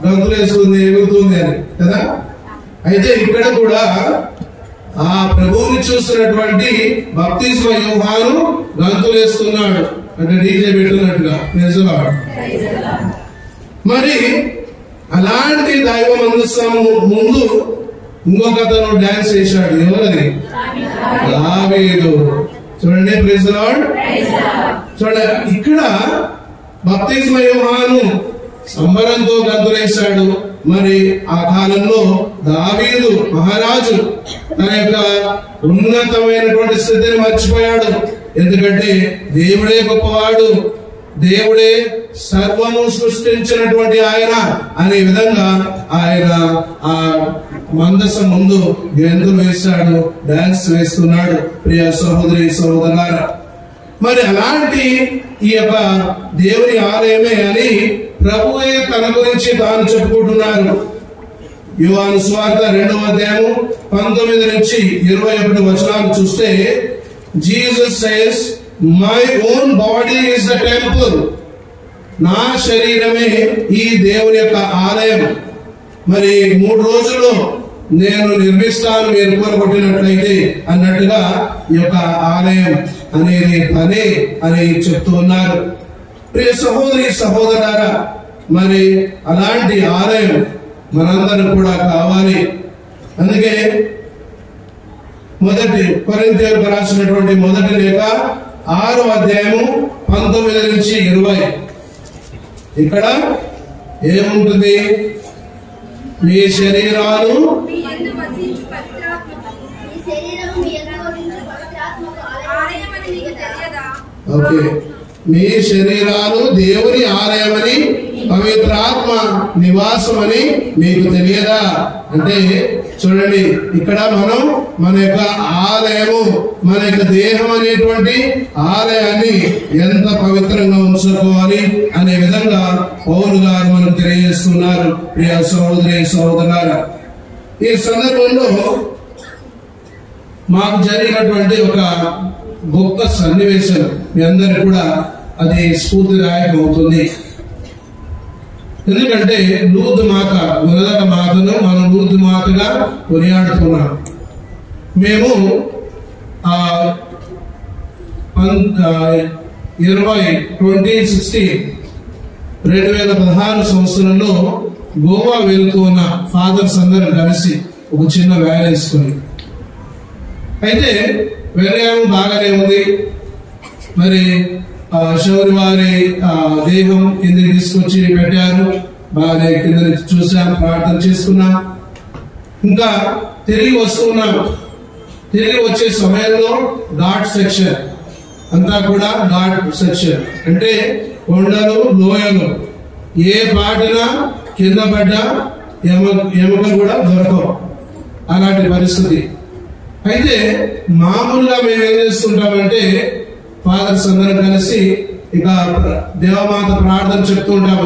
గంతులు వేస్తుంది, ఎగురుతుంది అని కదా. అయితే ఇక్కడ కూడా ఆ ప్రభువుని చూస్తున్నటువంటి బాప్తిస్మ యోహాను గంతులు వేస్తున్నాడు, అంటే డీజే పెట్టినట్టుగా. నిజంగా మరి అలాంటి దైవ మందస్సము ముందు ఇంకొక అతను డాన్స్ చేశాడు. ఎవరది? దావీదు. చూడండి, ప్రైజ్ ది లార్డ్. చూడండి, ఇక్కడ బాప్తిస్మ యోహాను సంబరంతో గంతులేశాడు. మరి ఆ కాలంలో దావీదు మహారాజు తన యొక్క ఉన్నతమైనటువంటి స్థితిని మర్చిపోయాడు. ఎందుకంటే దేవుడే గొప్పవాడు, దేవుడే సర్వము సృష్టించినటువంటి ఆయన అనే విధంగా ఆయన ఆ మందసం ముందు గంతులు వేశాడు, డాన్స్ వేస్తున్నాడు. ప్రియ సహోదరి సహోదరులారా, మరి అలాంటి ఈ యొక్క దేవుని ఆలయమే అని ప్రభువే తన గురించి తాను చెప్పుకుంటున్నారు. యోహాను సువార్త 2వ అధ్యాయము 19-21 వచనాలు చూస్తే Jesus says, my own body is the temple. నా శరీరమే ఈ దేవుని యొక్క ఆలయం. మరి 3 రోజుల్లో నేను నిర్మిస్తాను మీరు కోరుకుంటున్నట్లయితే అన్నట్టుగా ఈ యొక్క ఆలయం అనేది పనే అని చెప్తూ ఉన్నారు. ప్రియ సహోదరి సహోదరులారా, మరి అలాంటి ఆలయం మనందరం కూడా కావాలి. అందుకే మొదటి కొరింథీయులకు రాసినటువంటి మొదటి లేఖ 6వ అధ్యాయము 19-20 ఇక్కడ ఏముంటుంది? మీ శరీరాలు ఓకే, మీ శరీరాలు దేవుని ఆలయమని, పవిత్రాత్మ నివాసమని మీకు తెలియదా? అంటే చూడండి, ఇక్కడ మనం మన యొక్క ఆలయము, మన యొక్క దేహం అనేటువంటి ఆలయాన్ని ఎంత పవిత్రంగా ఉంచుకోవాలి అనే విధంగా పౌలు గారు మనకు తెలియజేస్తున్నారు. ప్రియ సహోదరి సహోదరులారా, ఈ సందర్భంలో మాకు జరిగినటువంటి ఒక గొప్ప సన్నివేశం మీ అందరికి కూడా అది స్ఫూర్తిదాయకం అవుతుంది. ఎందుకంటే లూర్దు మాత, మొదలక మాతను మనం లూర్దు మాతగా కొనియాడుతున్నాం. మేము 2016 సంవత్సరంలో గోవా వెళ్తూ ఉన్న ఫాదర్స్ అందరూ కలిసి ఒక చిన్న వ్యాన్ వేసుకుని అయితే వెళ్ళాము. బాగానే ఉంది. మరి శౌరి వారి దేహం కిందకి తీసుకొచ్చి పెట్టారు. బాగానే కింద చూసాం, ప్రార్థన చేసుకున్నాం. ఇంకా తిరిగి వస్తున్నాం. తిరిగి వచ్చే సమయంలో ఘాట్ సెక్షన్ అంతా కూడా ఘాట్ సెక్షన్ అంటే కొండలు, లోయలు, ఏ పాటిన కింద పడ్డా ఎముకలు కూడా దొరకవు, అలాంటి పరిస్థితి. అయితే మామూలుగా మేము ఏం చేస్తుంటామంటే ఫాదర్స్ అందరం కలిసి ఇక దేవమాత ప్రార్థన చెప్తుంటాం.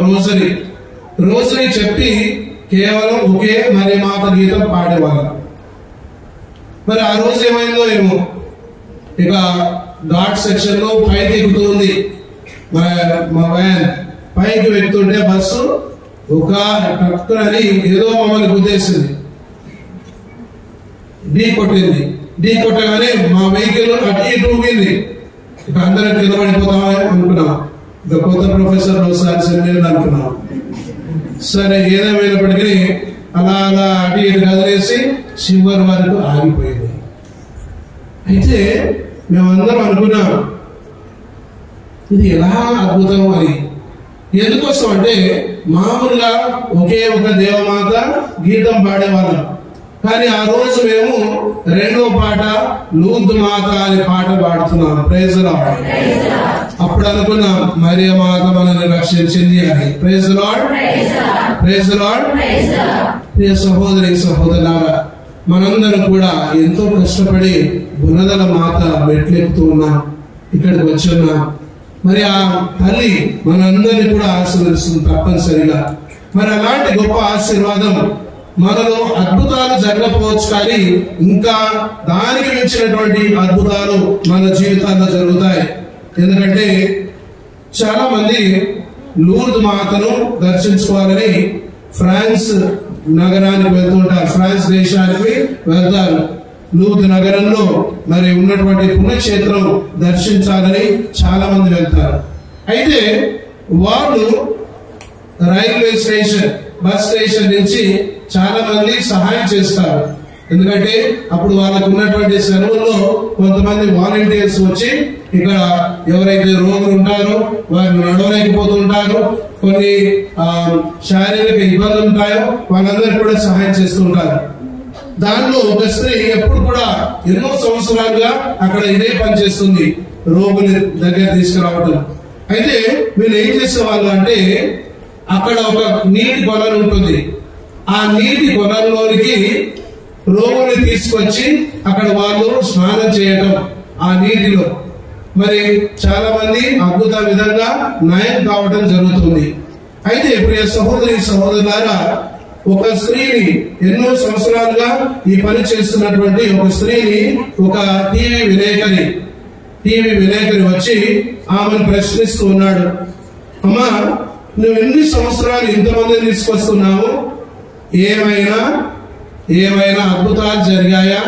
రోజుని చెప్పి కేవలం ఒకే మరి మాత గీతం పాడేవాళ్ళం. మరి ఆ రోజు ఏమైందో ఏమో, ఇక ఘాట్ సెక్షన్ లో పైకి ఎక్కుతుంది మా వ్యాన్. పైకి ఎక్కుతుంటే బస్సు ఒక టక్కునని ఏదో మమ్మల్ని గుద్దేసింది, ఢీ కొట్టగానే మా వెహికల్ అటు ఇటు ఊగింది. ఇక అందరం కింద పడిపోతామని అనుకున్నాం. ఇక కొత్త ప్రొఫెసర్ ఒకసారి సెమినార్ అనుకున్నాం. సరే ఏదేమైనప్పటికీ అలా అటు ఇటు కదిలేసి చివరి వరకు ఆగిపోయింది. అయితే మేమందరం అనుకున్నాం ఇది ఎలా అద్భుతం అని. ఎందుకోసం అంటే మామూలుగా ఒకే ఒక దేవమాత గీతం పాడేవాళ్ళం, కానీ ఆ రోజు మేము రెండో పాట లూర్దు మాత అనే పాట పాడుతున్నాం. Praise the lord. అప్పుడు అనుకున్నాం మరియ మాత మనల్ని రక్షించింది అని. Praise the lord, praise the lord. ప్రియ సహోదరి సహోదరులారా, మనందరం కూడా ఎంతో కష్టపడి గుణదల మాత మెట్లెక్కుతూ ఉన్నాం, ఇక్కడికి వచ్చి ఉన్నాం. మరి ఆ తల్లి మనందరినీ కూడా ఆశీర్వదిస్తుంది తప్పనిసరిగా. మరి అలాంటి గొప్ప ఆశీర్వాదం మనలో అద్భుతాలు జరగకపోవచ్చు, కానీ ఇంకా దానికి మించినటువంటి అద్భుతాలు మన జీవితాల్లో జరుగుతాయి. ఎందుకంటే చాలా మంది లూర్దు మాతను దర్శించుకోవాలని ఫ్రాన్స్ నగరానికి వెళ్తుంటారు, ఫ్రాన్స్ దేశానికి వెళ్తారు. లూర్దు నగరంలో మరి ఉన్నటువంటి పుణ్యక్షేత్రం దర్శించాలని చాలా మంది వెళ్తారు. అయితే వాళ్ళు రైల్వే స్టేషన్, బస్ స్టేషన్ నుంచి చాలా మంది సహాయం చేస్తారు. ఎందుకంటే అప్పుడు వాళ్ళకు ఉన్నటువంటి సెలవుల్లో కొంతమంది వాలంటీర్స్ వచ్చి ఇక్కడ ఎవరైతే రోగులు ఉంటారో వారిని నడవలేకపోతుంటారో, కొన్ని శారీరక ఇబ్బందులు ఉంటాయో వాళ్ళందరికీ కూడా సహాయం చేస్తుంటారు. దానిలో ఒక స్త్రీ ఎప్పుడు కూడా ఎన్నో సంవత్సరాలుగా అక్కడ ఇదే పని చేస్తుంది, రోగుల దగ్గర తీసుకురావడం. అయితే వీళ్ళు ఏం చేసేవాళ్ళు అంటే అక్కడ ఒక నీటి కొలను ఉంటుంది, ఆ నీటి కొలంలోనికి రోగుని తీసుకొచ్చి అక్కడ వాళ్ళు స్నానం చేయటం ఆ నీటిలో. మరి చాలా మంది అద్భుత విధంగా నయం కావడం జరుగుతుంది. అయితే ప్రియ సహోదరి సహోదరులారా, ఒక స్త్రీని ఎన్నో సంవత్సరాలుగా ఈ పని చేస్తున్నటువంటి ఒక స్త్రీని ఒక టీవీ విలేకరి వచ్చి ఆమెను ప్రశ్నిస్తూ ఉన్నాడు. అమ్మా, నువ్వు ఎన్ని సంవత్సరాలు ఇంతమందిని తీసుకొస్తున్నావు, ఏమైనా అద్భుతాలు జరిగాయా,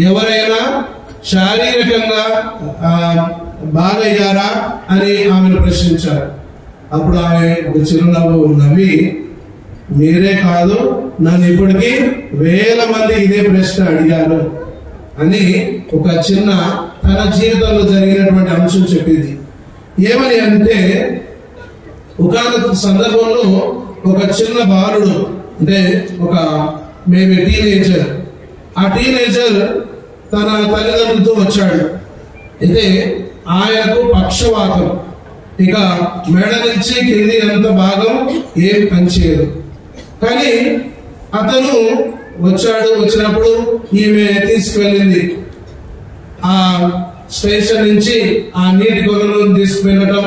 ఎవరైనా శారీరకంగా బాగయ్యారా అని ఆమెను ప్రశ్నించారు. అప్పుడు ఆమె ఒక చిరునవ్వు నవ్వి, మీరే కాదు నన్ను ఇప్పటికీ 1000 మంది ఇదే ప్రశ్న అడిగారు అని ఒక చిన్న తన జీవితంలో జరిగినటువంటి అంశం చెప్పింది. ఏమని అంటే ఒకానొక సందర్భంలో ఒక చిన్న బాలుడు, అంటే ఒక మేబీ టీనేజర్, ఆ టీనేజర్ తన తల్లిదండ్రులతో వచ్చాడు. అయితే ఆయనకు పక్షవాతం, ఇక మెడ నుంచి కింది అంత భాగం ఏం పనిచేయదు. కానీ అతను వచ్చినప్పుడు ఈమె తీసుకువెళ్ళింది ఆ స్టేషన్ నుంచి ఆ నీటి కొలను తీసుకువెళ్ళటం.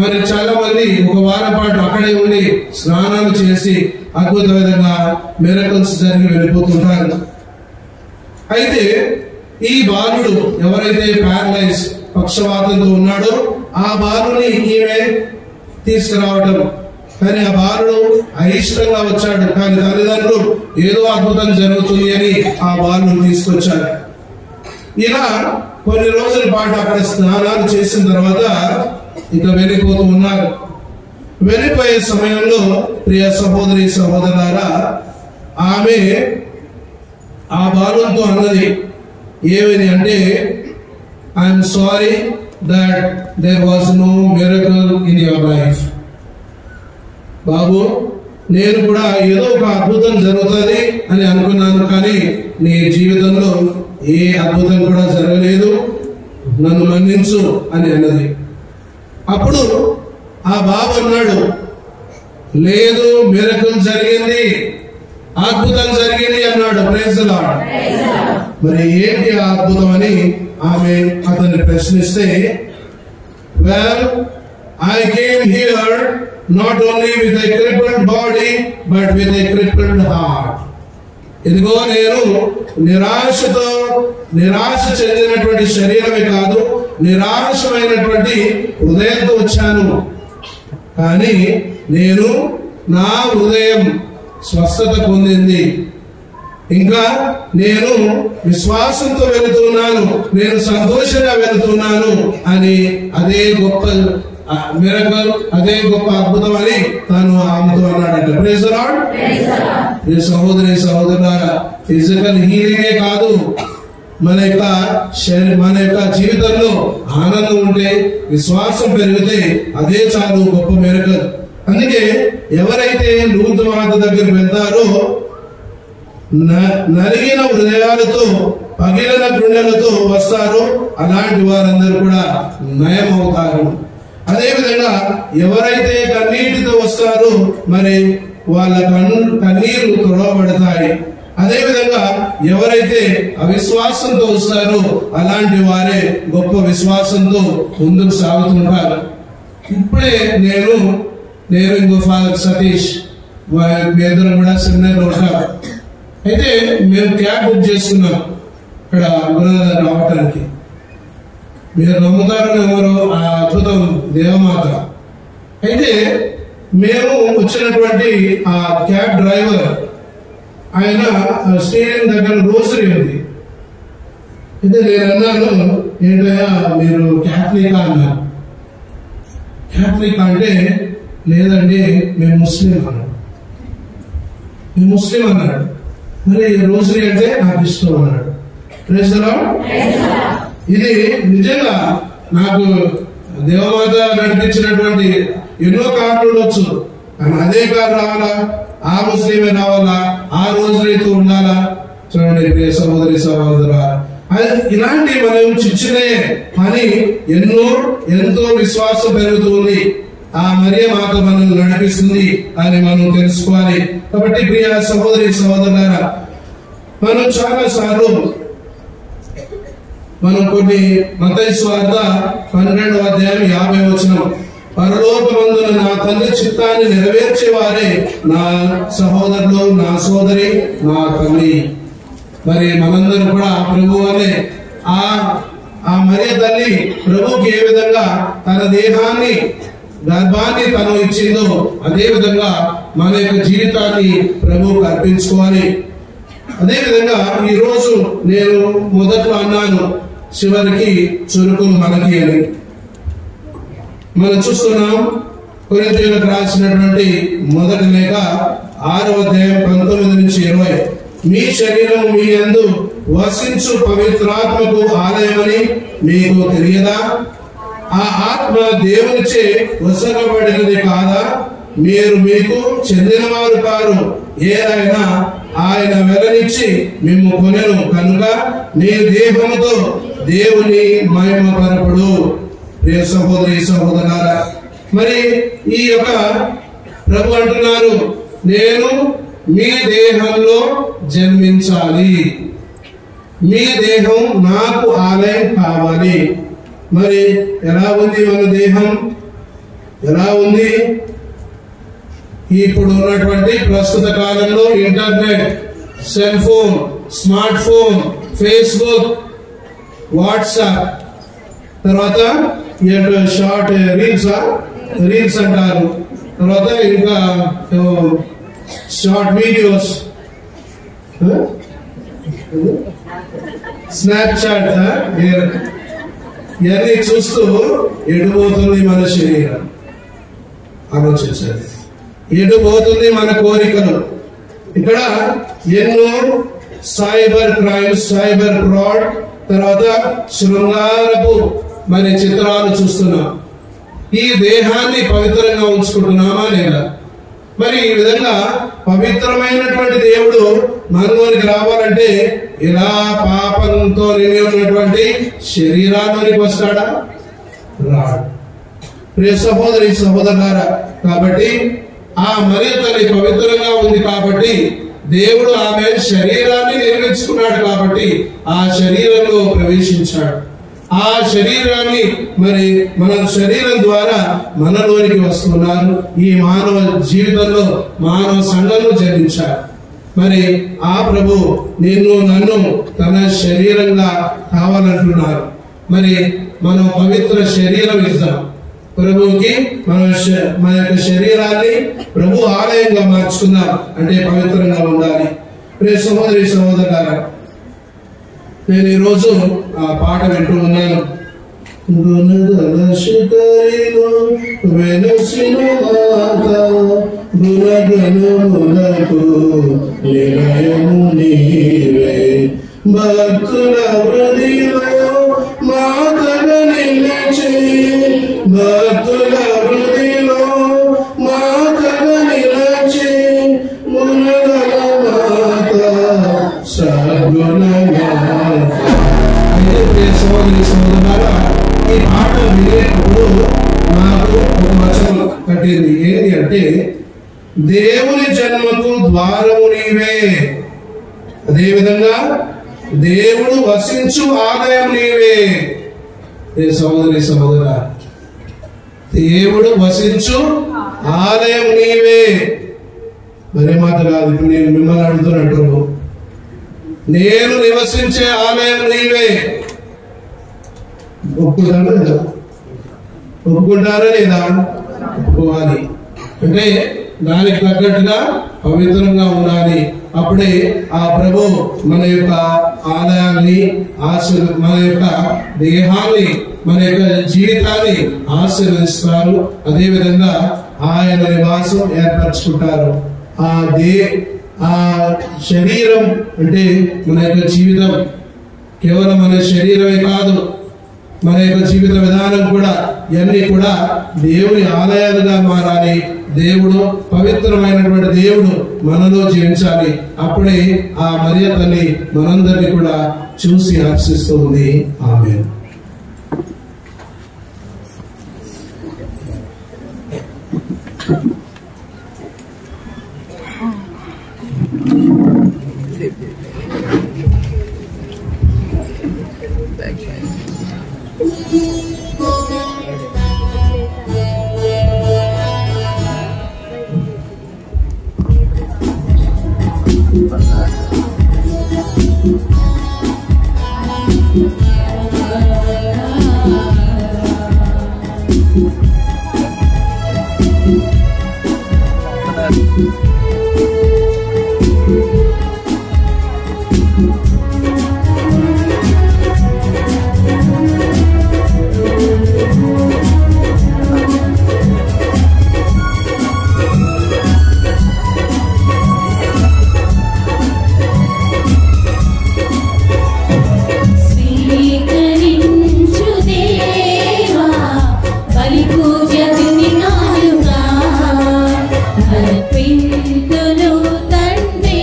మరి చాలా మంది ఒక వారం పాటు అక్కడే ఉండి స్నానాలు చేసి అద్భుత విధంగా మిరకల్స్ జరిగి వెళ్ళిపోతుంటారు. అయితే ఈ బాలుడు ఎవరైతే ప్యారలైజ్ పక్షవాతంతో ఉన్నాడో ఆ బాలుని ఈమె తీసుకురావటం. కానీ ఆ బాలుడు అయిష్టంగా వచ్చాడు, కానీ తల్లిదండ్రులు ఏదో అద్భుతం జరుగుతుంది అని ఆ బాలుని తీసుకొచ్చారు. ఇలా కొన్ని రోజుల పాటు అక్కడ స్నానాలు చేసిన తర్వాత ఇక వెళ్ళిపోతూ ఉన్నారు. వెళ్ళిపోయే సమయంలో ప్రియ సహోదరి సహోదరులారా, ఆమె ఆ బాలుతో అన్నది ఏమని అంటే, I'm sorry that there was no miracle in your life. బాబు, నేను కూడా ఏదో ఒక అద్భుతం జరుగుతుంది అని అనుకున్నాను, కానీ నీ జీవితంలో ఏ అద్భుతం కూడా జరగలేదు, నన్ను మన్నించు అని అన్నది. అప్పుడు ఆ బాబు అన్నాడు, లేదు, మిరకల్ జరిగింది, అద్భుతం జరిగింది అన్నాడు. Praise the lord. మరి ఏంటి ఆ అద్భుతం అని ఆమె అతన్ని ప్రశ్నిస్తే, well I came here not only with a crippled body but with a crippled heart. ఇదిగో నేను నిరాశ చెందినటువంటి శరీరమే కాదు, నిరాశమైనటువంటి హృదయంతో వచ్చాను. కానీ నా హృదయం స్వస్థత పొందింది. ఇంకా నేను విశ్వాసంతో వెళుతున్నాను, నేను సంతోషంగా వెళుతున్నాను అని అదే గొప్ప మిరకల్, అదే గొప్ప అద్భుతం అని తాను ఆమెతో అన్నాడట. Praise the Lord. సహోదరి సహోదరులారా, ఫిజికల్ హీలింగే కాదు, మన యొక్క జీవితంలో ఆనందం ఉంటే, విశ్వాసం పెరిగితే అదే చాలు గొప్ప మిరకల్. అందుకే ఎవరైతే లూర్దు మాత దగ్గరికి వెళ్తారో నలిగిన హృదయాలతో, పగిలిన గుండెలతో వస్తారో అలాంటి వారందరూ కూడా నయం అవుతారు. అదేవిధంగా ఎవరైతే కన్నీటితో వస్తారో మరి వాళ్ళ కన్నీరు తుడవబడతాయి. అదేవిధంగా ఎవరైతే అవిశ్వాసంతో వస్తారో అలాంటి వారే గొప్ప విశ్వాసంతో ముందుకు సాగుతుంటారు. ఇప్పుడే నేను ఇంకో ఫాదర్ సతీష్ మీ ఇద్దరు కూడా సెమినార్లో ఉంటారు. అయితే మేము క్యాబ్ బుక్ చేసుకున్నాం ఇక్కడ గురుగారు రావటానికి. మీరు నమ్ముతారని ఎవరు, ఆ అద్భుతం దేవమాత. అయితే మేము వచ్చినటువంటి ఆ క్యాబ్ డ్రైవర్ ఆయన స్టేడియం దగ్గర రోసరీ ఉంది. అయితే నేను అన్నాను, ఏంటయ్యా మీరు క్యాథలికా అన్నారు. క్యాథలిక్ అంటే లేదండి మేము ముస్లిం అన్నాడు. మేము ముస్లిం అన్నాడు. మరి రోసరీ అంటే నాకు ఇష్టం అన్నాడు. Praise the Lord. ఇది నిజంగా నాకు దేవమాత నడిపించినటువంటి ఎన్నో కార్లు ఉండొచ్చు, కానీ అదే కారు రావాలా, ఆ ముస్లిమే రావాలా, ఆ రోజులైతే ఉండాలా. చూడండి ప్రియ సహోదరి సహోదరా, ఇలాంటి మనం చిచ్చినే కానీ ఎంతో విశ్వాసం పెరుగుతుంది. ఆ మరియ మాత మనం నడిపిస్తుంది అని మనం తెలుసుకోవాలి. కాబట్టి ప్రియ సహోదరి సహోదరులారా, మనం చాలా సార్లు కొన్ని మత్తయి సువార్త 12వ అధ్యాయం 50వ వచనం, పరలోకమందున నా తండ్రి చిత్తాన్ని నెరవేర్చేవారే నా సహోదరులు, నా సోదరి, నా తల్లి. మరి మనందరూ కూడా ప్రభు అనే ఆ మరియ తల్లి ప్రభుకి ఏ విధంగా తన దేహాన్ని, గర్భాన్ని తను ఇచ్చిందో అదే విధంగా మన యొక్క జీవితాన్ని ప్రభువుకు అర్పించుకోవాలి. అదే విధంగా ఈ రోజు నేను మొదట్లో అన్నాను, చివరికి చురుకులు మనకి అని. మనం చూస్తున్నాం కొరింథీయులకు రాసినటువంటి మొదటి లేఖ 6వ అధ్యాయం 19 నుంచి 20, మీ శరీరం మీ యందు వసించు పవిత్రాత్మకు ఆలయమని మీకు తెలియదా? ఆ ఆత్మ దేవునిచే వసగబడినది కాదా? మీరు మీకు చెందినవారు కారు, ఏదైనా ఆయన వెలనిచ్చి మిమ్ము కొనెను కనుక నీ దేహముతో దేవుని మహిమపరపుడు. ప్రియ సహోదరి సహోదరులారా, మరి ఈ యొక్క ప్రభు అంటున్నారు, నేను మీ దేహంలో జన్మించాలి, మీ దేహం నాకు ఆలయం కావాలి. మరి ఎలా ఉంది మన దేహం? ఎలా ఉంది? ఇప్పుడు ఉన్నటువంటి ప్రస్తుత కాలంలో internet, cell phone, smart phone, Facebook, WhatsApp, తర్వాత షార్ట్ రీల్స్ అంటారు, తర్వాత ఇంకా షార్ట్ వీడియోస్, స్నాప్చాట్, ఇవన్నీ చూస్తూ ఎడిపోతుంది మన శరీరం. ఆలోచించండి, ఎడిపోతుంది మన కోరికలు. ఇక్కడ ఎన్నో సైబర్ క్రైమ్స్, సైబర్ ఫ్రాడ్, తర్వాత శృంగారపు మరి చిత్రాలు చూస్తున్నాం. ఈ దేహాన్ని పవిత్రంగా ఉంచుకుంటున్నామా లేదా? మరి ఈ విధంగా పవిత్రమైనటువంటి దేవుడు మనలోనికి రావాలంటే ఇలా పాపంతో నిండి ఉన్నటువంటి శరీరాల్లోనికి వస్తాడా? రాడు. ప్రియ సహోదరి సహోదరులారా, కాబట్టి ఆ మరియ తల్లి పవిత్రంగా ఉంది కాబట్టి దేవుడు ఆమె శరీరాన్ని నిర్మించుకున్నాడు కాబట్టి ఆ శరీరంలో ప్రవేశించాడు. ఆ శరీరాన్ని మరి మన శరీరం ద్వారా మనలోనికి వస్తున్నారు. ఈ మానవ జీవితంలో మానవ సంఘంలో జన్మించారు. మరి ఆ ప్రభు నిన్ను నన్ను తన శరీరంగా కావాలంటున్నారు. మరి మనం పవిత్ర శరీరం ఇద్దాం ప్రభువుకి. మన యొక్క శరీరాన్ని ప్రభు ఆలయంగా మార్చుకుందాం. అంటే పవిత్రంగా ఉండాలి. ప్రియ సహోదరి సహోదరులారా, నేను ఈరోజు ఆ పాట వింటూ ఉన్నాను. గుణగణశిఖరిలో వెలసిన మాత గుణగణములకు నిలయము నీవే, భక్తుల హృదయంలో మాతగా నిలిచి, భక్తుల హృదయంలో మాతగా నిలిచి, గుణగణ మాత సద్గుణ మాత. సోదరి సోదరులారా, ఈ పాట వినేటప్పుడు నాకు ఒక వచనం కట్టింది. ఏంటి అంటే, దేవుని జన్మకు ద్వారము నీవే, అదేవిధంగా దేవుడు వసించు ఆలయం నీవే. సోదరి సహోదరా, దేవుడు వసించు ఆలయం నీవే. మరే మాట కాదు. ఇప్పుడు నేను మిమ్మల్ని అడుగుతున్నట్టు, నేను నివసించే ఆలయం నీవే. ఒప్పుకుంటారా లేదా? ఒప్పుకోవాలి. అంటే దానికి తగ్గట్టుగా పవిత్రంగా ఉండాలి. అప్పుడే ఆ ప్రభు మన యొక్క ఆలయాన్ని మన యొక్క దేహాన్ని, మన యొక్క జీవితాన్ని ఆశీర్వదిస్తారు. అదేవిధంగా ఆయన నివాసం ఏర్పరచుకుంటారు. ఆ శరీరం అంటే మన యొక్క జీవితం కేవలం మన శరీరమే కాదు, మన యొక్క జీవిత విధానం కూడా, ఇవన్నీ కూడా దేవుని ఆలయాలుగా మారాలి. దేవుడు పవిత్రమైనటువంటి దేవుడు మనలో జీవించాలి. అప్పుడే ఆ మరియ తల్లి మనందరినీ కూడా చూసి హర్షిస్తుంది. ఆమేన్. స్వీకరించు దేవా బలి పూజ దినాలుగా అర్పింతును తండ్రి.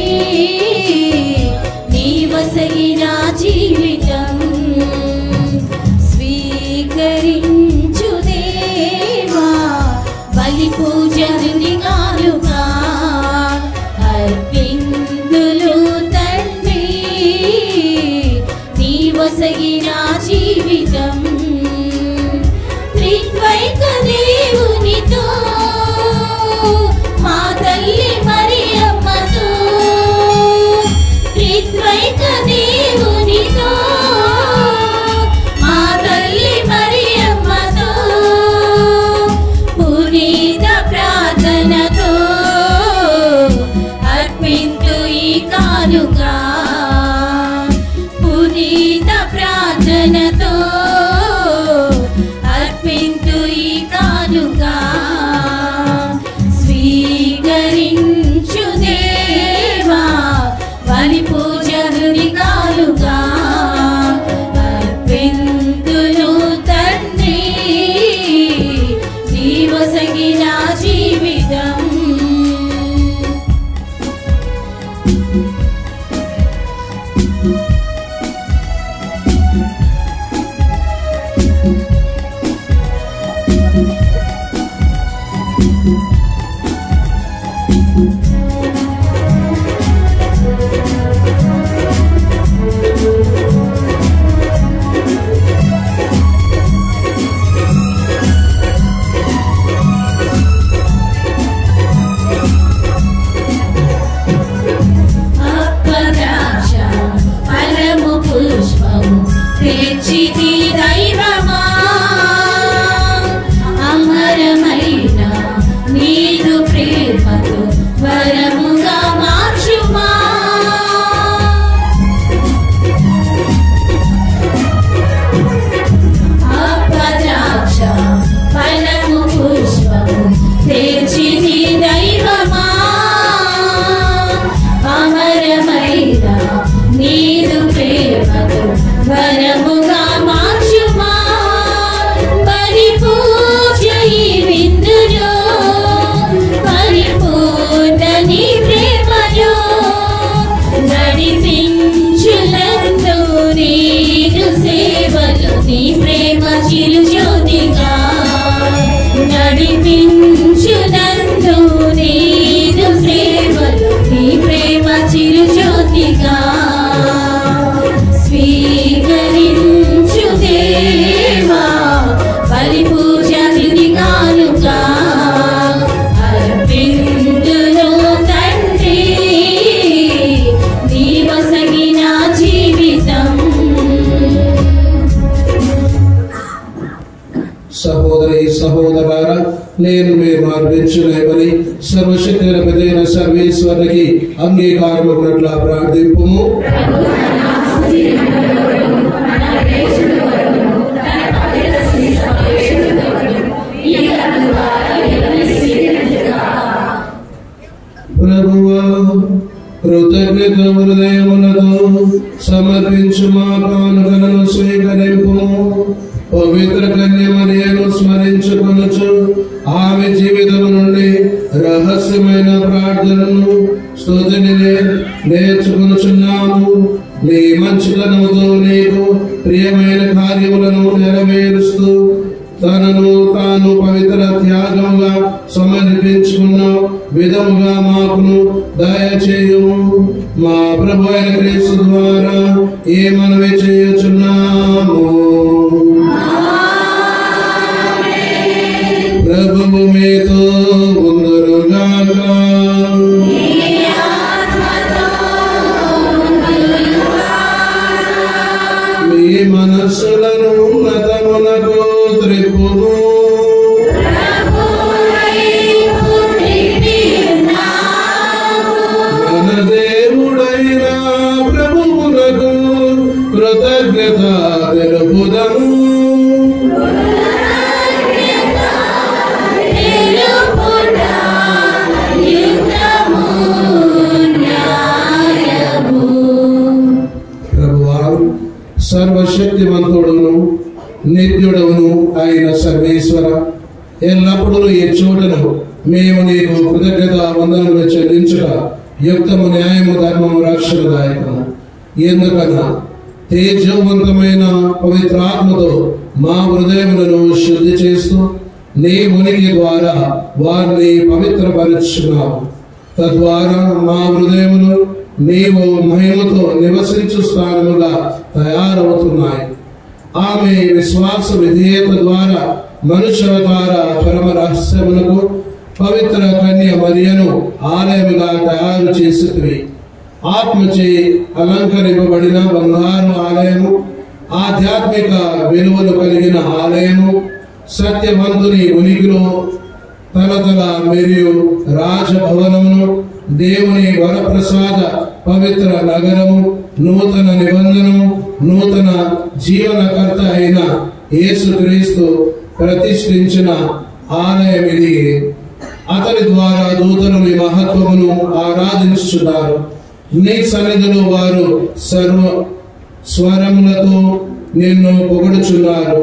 అర్పించునందు నీదు సేవలు నీ ప్రేమ చిరుజ్యోతిగా స్వీకరించు దేవా బలి పూజ తుది కానుక అర్పింతును తండ్రి నీ వసగిన జీవితం. సహోదరి సహోదరారా, నేను మేము అర్పించులేమని సర్వశక్తుల పెదైన సర్వేశ్వరునికి అంగీకారమునట్ల ప్రార్థింపుము. ప్రభువా, కృతజ్ఞత హృదయములతో సమర్పించు మా కానుకలను స్వీకరింపుము. పవిత్ర కన్య మరియను స్మరించుకొనుచు ఆమె జీవితము నుండి రహస్యమైన ప్రార్థనను స్తుతిని నేర్చుకొనుచున్నాము. నీ మంచితనముతో నీకు ప్రియమైన కార్యములను నెరవేరుస్తూ తనను తాను పవిత్ర త్యాగముగా సమర్పించుకున్న విధముగా మాకును దయచేయుము. మా ప్రభు అయిన క్రీస్తు ద్వారా ఏ మనవి చేయుచున్నాము. ప్రభువు మీతో ఉందురుగాక. మీ మనస్సులను ఉన్నతమునకు త్రిప్పుము. మన దేవుడైన ప్రభువునకు కృతజ్ఞత తెలుపుదము. సర్వశక్తిమంతుడును నిత్యుడవును అయిన సర్వేశ్వర, ఎల్లప్పుడూ ఈ చోటను మేము నీకు కృతజ్ఞత వందనములు చెల్లించుట యుక్తము, న్యాయము, ధర్మము, రక్షణదాయకము. ఎందుకన్నా తేజవంతమైన పవిత్రాత్మతో మా హృదయములను శుద్ధి చేస్తూ నీ ఉనికి ద్వారా వారిని పవిత్రపరుచున్నావు. తద్వారా మా హృదయములు నీవు మహిమతో నివసించు స్థానముగా తయారవుతున్నాయి. ఆమె విశ్వాస విధేయత ద్వారా మనుష్యావతార పరమ రహస్యములకు పవిత్ర కన్య మరియను ఆలయముగా తయారు చేసితివి. ఆత్మచే అలంకరింపబడిన బంగారు ఆలయము, ఆధ్యాత్మిక విలువలు కలిగిన ఆలయము, సత్యవంతుని ఉనికిలో తలతల మరియు రాజభవనమును, దేవుని వరప్రసాద పవిత్ర నగరము, నూతన నిబంధనము, నూతన జీవనకర్త అయిన యేసుక్రీస్తు ప్రతిష్ఠించిన ఆలయం ఇది. అతని ద్వారా దూతలు నీ మహత్వమును ఆరాధించుచున్నారు. నీ సన్నిధిలో వారు సర్వ స్వరములతో నిన్ను పొగడుచున్నారు.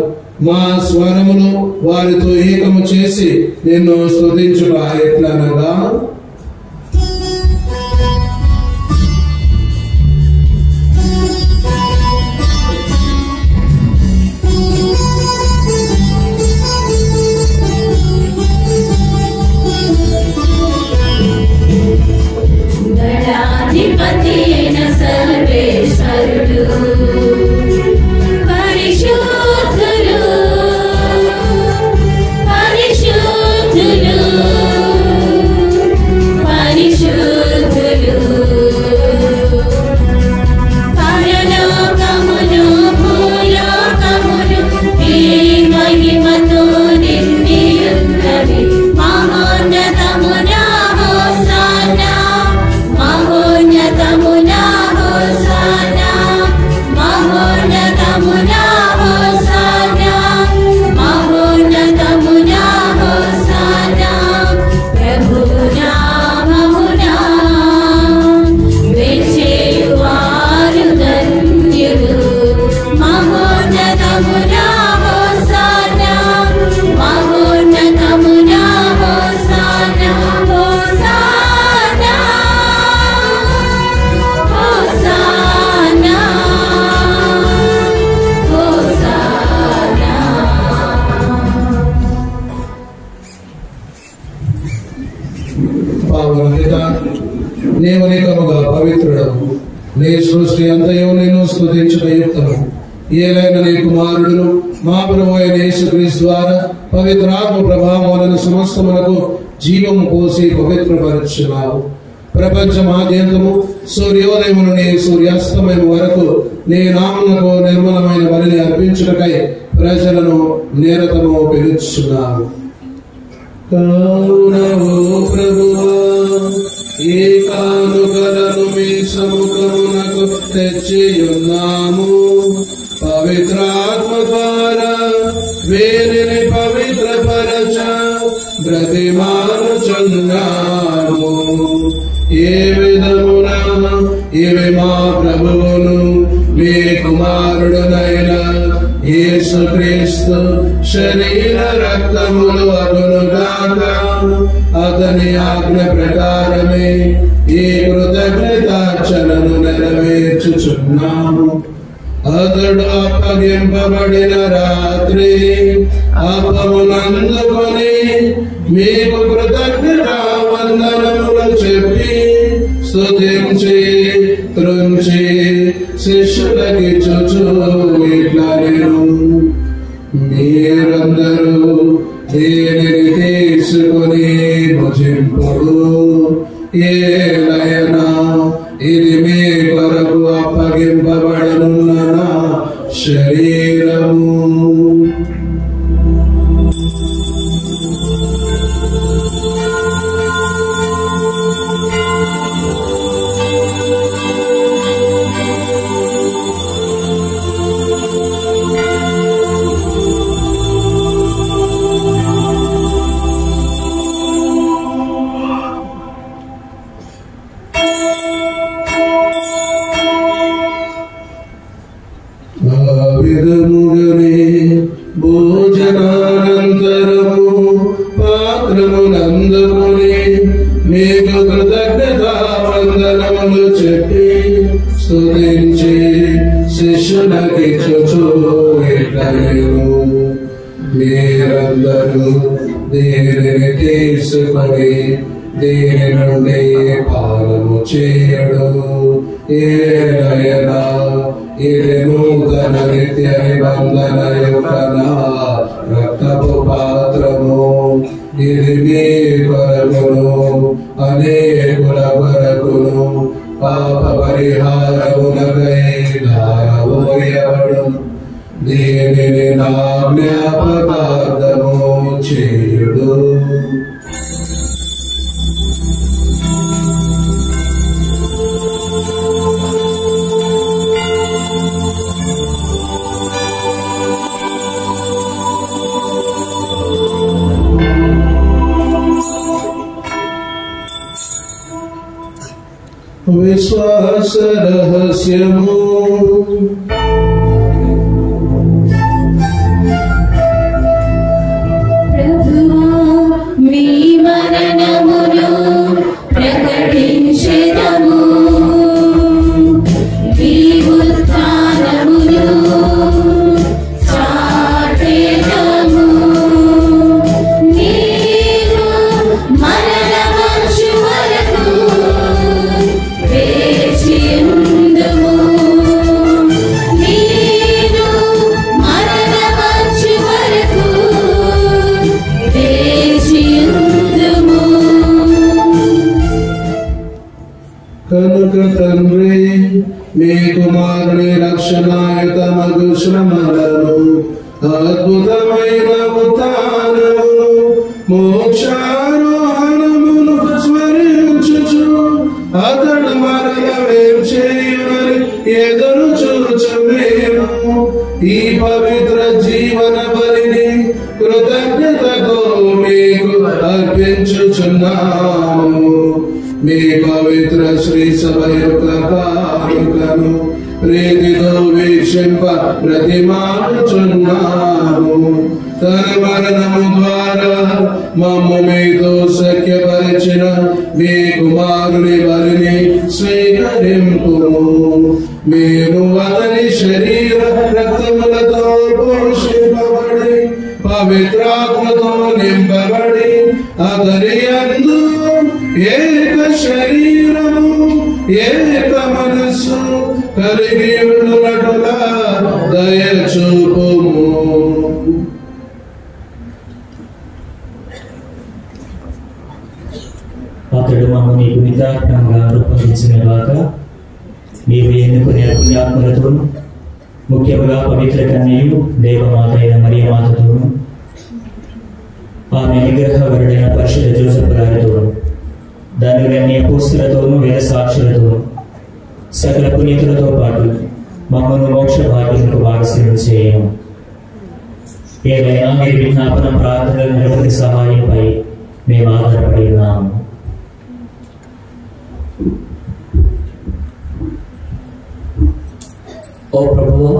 మా స్వరములు వారితో ఏకము చేసి నిన్ను స్తుతించుట ఎట్లనగా, దయాధిపతి అయిన సర్వేశ్వరుడు, పరిశుద్ధులు పరిశుద్ధులు నీవు నికముగా పవిత్రుడవు. నీ సృష్టి అంతయు నిన్ను స్తుతించుట యుక్తము. ఏలైనా నీ కుమారుడును మా ప్రభు అయిన యేసుక్రీస్తు ద్వారా పవిత్రాత్మ ప్రభావాలను సమస్తములకు జీవము పోసి పవిత్రపరచున్నావు. ప్రపంచమాద్యంతము సూర్యోదయము నుండి సూర్యాస్తమయం వరకు నీ నామమునకు నిర్మలమైన బలిని అర్పించుటకై ప్రజలను నిరతము పిలుచున్నావు. కావునవో ప్రభువా, ఈ కానుకలను మీ సముఖమునకు తెచ్చియున్నాము. పవిత్రాత్మ ద్వారా వీరిని పవిత్రపరచ బ్రతిమాలుచున్నాము. ఏ విధమున ఇవి మా ప్రభువును మీ కుమారుడునైన యేసుక్రీస్తు శరీర రక్తములు అగునుగాక. అతని ఆజ్ఞ ప్రకారమే ఈ కృతజ్ఞతార్చనను నెరవేర్చుచున్నాము. అతడు అప్పగింపబడిన రాత్రి అప్పమునందుకొని మీకు కృతజ్ఞతా వందనములు చెప్పి స్తుతించి త్రుంచి శిష్యులకిచ్చుచు ఇట్లా నేను, మీరందరూ దీనిని తీసుకొని భుజింపుడు. ఏలైనా ఇది మీ కొరకు అప్పగింపబడనున్న నా శరీరము. విధముగనే భోజనానంతరము పాత్రమునందుకొని మీకు కృతజ్ఞతా వందనములు చెప్పి స్తుతించి శిష్యులకిచ్చుచు ఇట్లనెను, మీరందరూ దీనిని తీసుకొని దీని నుండి పానము చేయడు. ఏలైనా ఇది నూతన నిత్య నిబంధన యొక్క నా రక్తపు పాత్రము. ఇది మీ కొరకును అనేకుల కొరకును పాప పరిహారమునకై ధారపోయబడు. దీనిని నా జ్ఞాపకార్థము చేయుడు. విశ్వాస రహస్యము. ప్రభువా, మీ మరణమును ప్రకటించెదము, మీ ఉత్థానమును చాటెదము. మీరు మరణమంచు వరకు వేచియుందుము. మీరు మరణమంచు వరకు వేచియుందుము. కనుక తండ్రి, మీ కుమారుని రక్షణాయుతమగు శ్రమలను అద్భుతమైన ఉత్థానమును మోక్షారోహణమును స్మరించుచు అతడు మరణమేం చేయునని ఎదురు చూచు మేము ఈ పవిత్ర జీవన బలిని కృతజ్ఞతతో మీకు అర్పించుచున్నాము. మీ పవిత్ర శ్రీ సభ యొక్క కానుకను ప్రీతితో వీక్షింప ప్రతిమానుచున్నాము. తన మరణము ద్వారా మమ్ము మీతో సఖ్యపరిచిన మీ కుమారుని బలిని స్వీకరింపుము. మేము అతని శరీర రక్తములతో పోషింపబడి పవిత్రాత్మతో నింపబడి అతని యందు ఏక శరీరము ఏక మనసు కలిగి ఉండునటులా దయ చూపుము. అతడు మమ్మల్ని పునీతాత్మగా రూపొందించిన గాక. మీరు ఎన్నుకునే పుణ్యాత్ములతోనూ ముఖ్యముగా పవిత్ర కన్యయు దేవమాత అయిన మరియమాతతోనూ ఆమె నిగ్రహవరుడైన పరిశుద్ధ జోసెఫ్ గారితోనూ ధనులన్నీ అపోస్తులతోనూ వేద సాక్షులతోనూ సకల పునీతులతో పాటు మమ్మల్ని మోక్ష భాగ్యములకు వారసులను చేయము. ఏదైనా మీ విజ్ఞాపన ప్రార్థనల నిరవధి సహాయంపై మేము ఆధారపడి ఉన్నాము. ఓ ప్రభువా,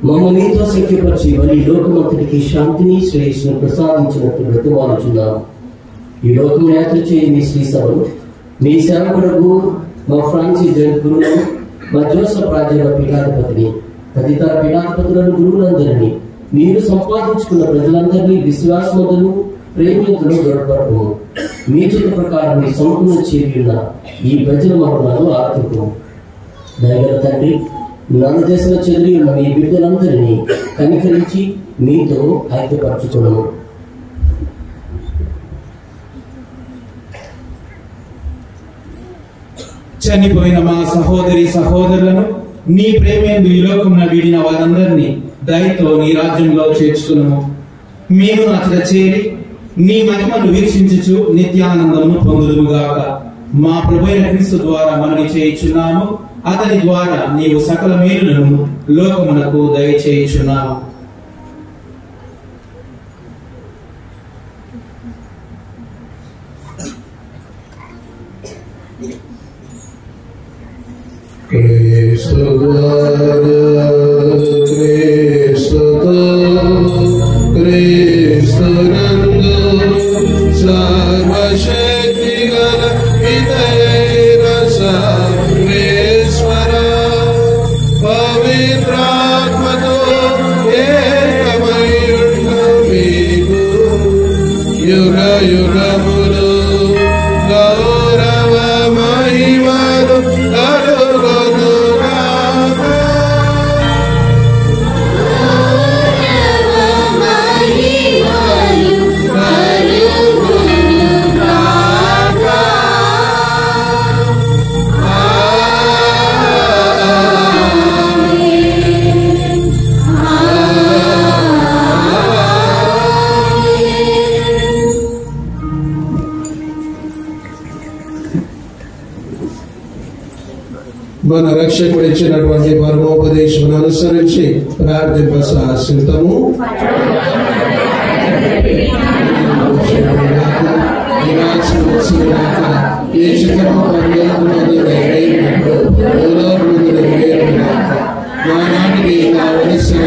మమ్మ మీతో శక్తిపరిచి మరి లోకమంతటికి శాంతిని శ్రేయస్సును ప్రసాదించినట్టు బ్రతిమాలుచున్నాము. ఈ లోకం యాత్ర చేయి మీ శ్రీ సభను మీ సేవకుడు మా ఫ్రాన్సిస్ జగద్గురువును, మా జోసెఫ్ రాజ్యాల పీఠాధిపతిని, తదితర పీఠాధిపతులను, గురువులందరినీ మీరు సంపాదించుకున్న ప్రజలందరినీ విశ్వాసములను ప్రేమికులను దొరకపడము. మీ చిత్త ప్రకారం మీ సమూహం చేరిన ఈ ప్రజల మరణాలు ఆర్థికం. దయగల తండ్రి, నలుదేశంలో చెదిరి ఉన్న మీ బిడ్డలందరినీ కనికరించి మీతో ఐక్యపరచుకున్నాము. చనిపోయిన మా సహోదరి సహోదరులను నీ ప్రేమేందు ఈ లోకమున వీడిన వారందరినీ దయతో నీ రాజ్యంలో చేర్చుకున్నాము. మేము అతడ చేరి నీ మహిమను వీక్షించుచు నిత్యానందమును పొందుదుముగాక. మా ప్రభువైన క్రీస్తు ద్వారా మనని చేయుచున్నాము. అతని ద్వారా నీవు సకల మేలులను లోకమునకు దయచేయుచున్నాము. మన రక్షకుడు ఇచ్చినటువంటి పరమోపదేశం అనుసరించి ప్రార్థింపసాసితము. నానాటికి కావలసిన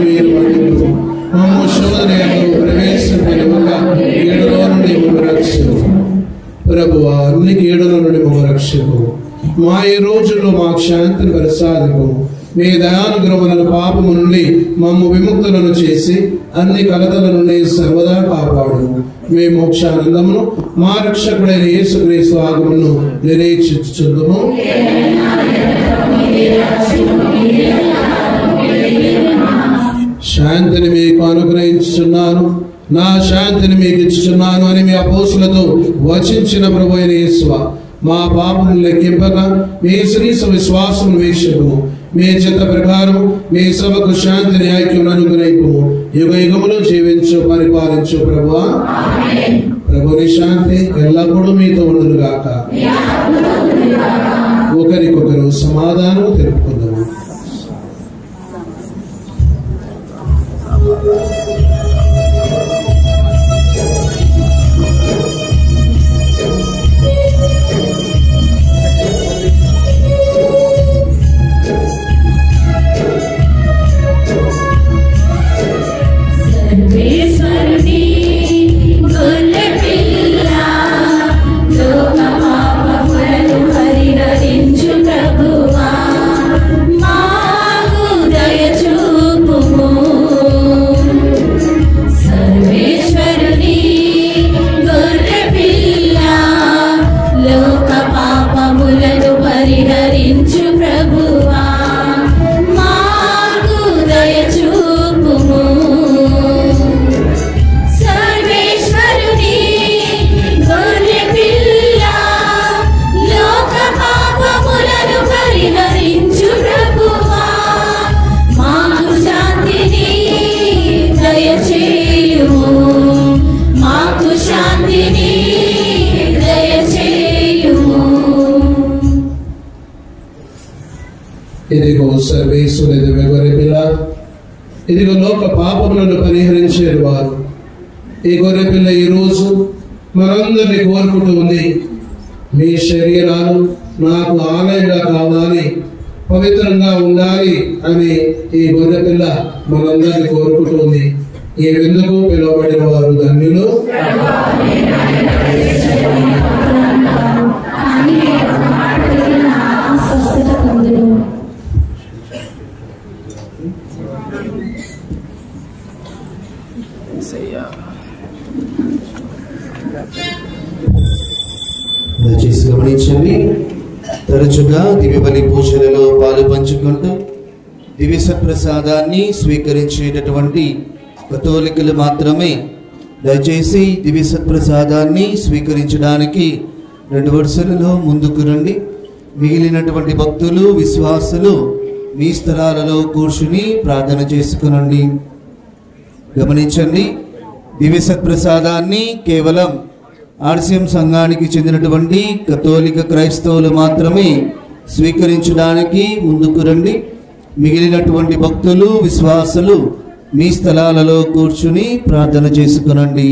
మీరు పండితులు మమ్మ శోధనకు ప్రవేశపెనుగా కీడులో నుండి మమ్మ రక్షకు. ప్రభువా, అన్ని కీడుల నుండి మమ్మ రక్షకు. మా ఈ రోజుల్లో మాకు శాంతిని ప్రసాదింపు. మీ దయానుగ్రహములను పాపము నుండి మమ్ము విముక్తులను చేసి అన్ని కలతల నుండి సర్వదా కాపాడు. మీ మోక్షానందమును మా రక్షకుడైన యేసుక్రీస్తు ఆగమను నిరీక్షించుచుందుము. శాంతిని మీకు అనుగ్రహించుచున్నాను, నా శాంతిని మీకు ఇచ్చుచున్నాను అని మీ అపోస్తులతో వచించిన ప్రభువైన యేసువా, మా పాపములు లెక్కింపక మీ శ్రీస విశ్వాసం వీక్షకు. మీ చిత్త ప్రకారం మీ సభకు శాంతిని ఐక్యం అనుగ్రహింపు. యుగ యుగములు జీవించు పరిపాలించు ప్రభువా. ప్రభుని శాంతి ఎల్లప్పుడూ మీతో ఉండును గాక. ఒకరికొకరు సమాధానం తెలుపుకుందాము. సర్వేశ్వరుని గొర్రె పిల్ల, లోక పాపములను పరిహరించు ప్రభువా, సర్వేశ్వరుని దివ్య గొర్రెపిల్ల, ఇదిగో లోక పాపములను పరిహరించేది వారు. ఈ గొర్రెపిల్ల ఈరోజు మనందరినీ కోరుకుంటూ ఉంది, మీ శరీరాలు నాకు ఆలయంగా కావాలి, పవిత్రంగా ఉండాలి అని ఈ గొర్రెపిల్ల మనందరినీ కోరుకుంటుంది. ఈ విందుకు పిలువబడిన వారు ధన్యులు. దయచేసి గమనించండి, తరచుగా దివ్య బలి పూజలలో పాలు పంచుకుంటూ దివ్య సత్ప్రసాదాన్ని స్వీకరించేటటువంటి కథోలికులు మాత్రమే దయచేసి దివ్య సత్ప్రసాదాన్ని స్వీకరించడానికి 2 వరుసలలో ముందుకు రండి. మిగిలినటువంటి భక్తులు, విశ్వాసులు మీ స్థలాలలో కూర్చుని ప్రార్థన చేసుకునండి. గమనించండి, దివ్య సత్ప్రసాదాన్ని కేవలం ఆర్సిఎం సంఘానికి చెందినటువంటి కథోలిక క్రైస్తవులు మాత్రమే స్వీకరించడానికి ముందుకు రండి. మిగిలినటువంటి భక్తులు, విశ్వాసులు మీ స్థలాలలో కూర్చుని ప్రార్థన చేసుకునండి.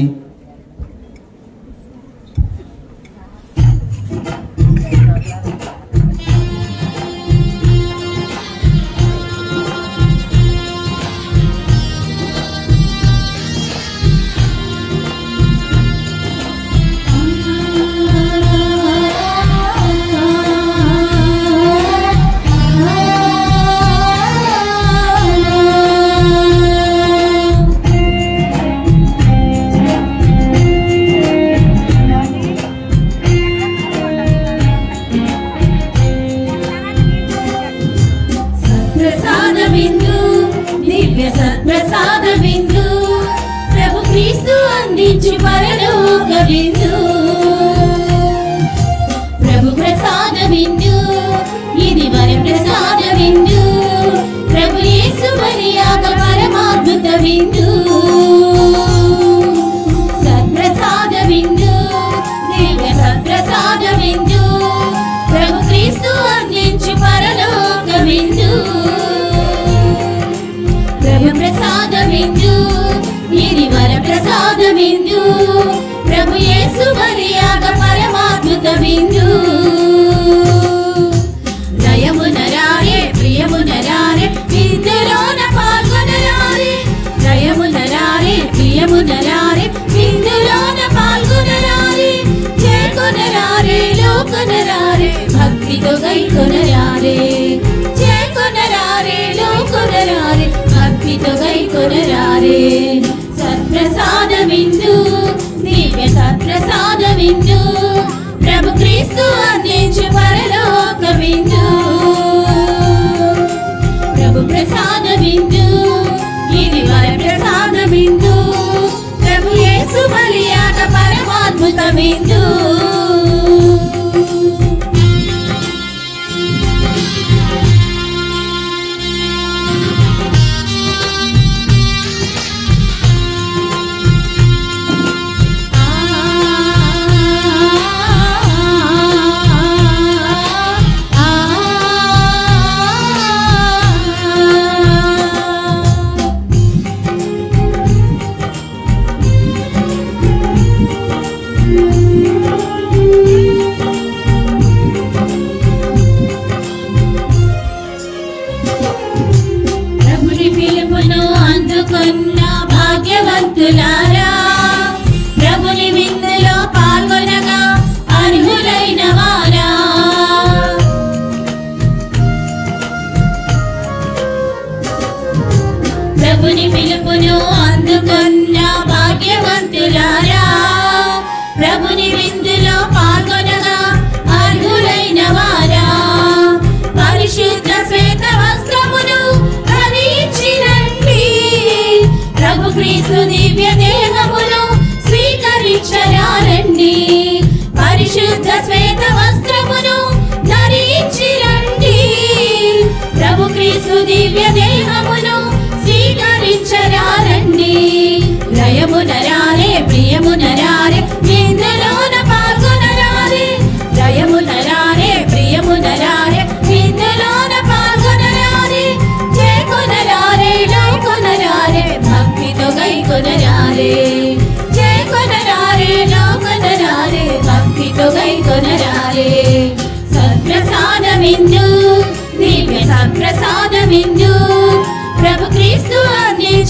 ప్రియమునరారే ప్రియమునరారే విందులోన పాల్గొనరారే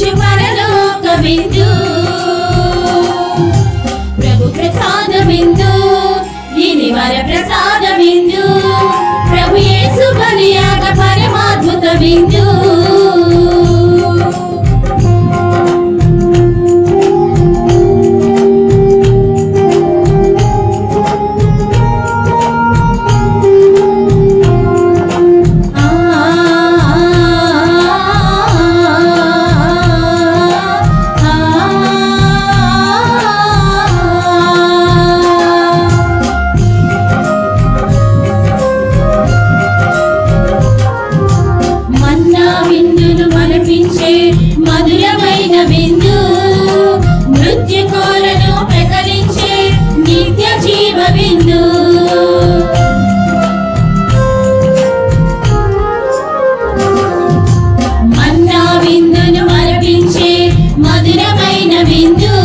అందించు పరలోక విందు ప్రభు ప్రసాద విందు ఇది వర ప్రసాద విందు ప్రభు యేసు బలియాగ పరమాద్భుత విందు మధురమైన విందు మృత్యుకోలను ప్రకటించే నిత్య జీవ విందు మన్నా విందును మరపించే మధురమైన విందు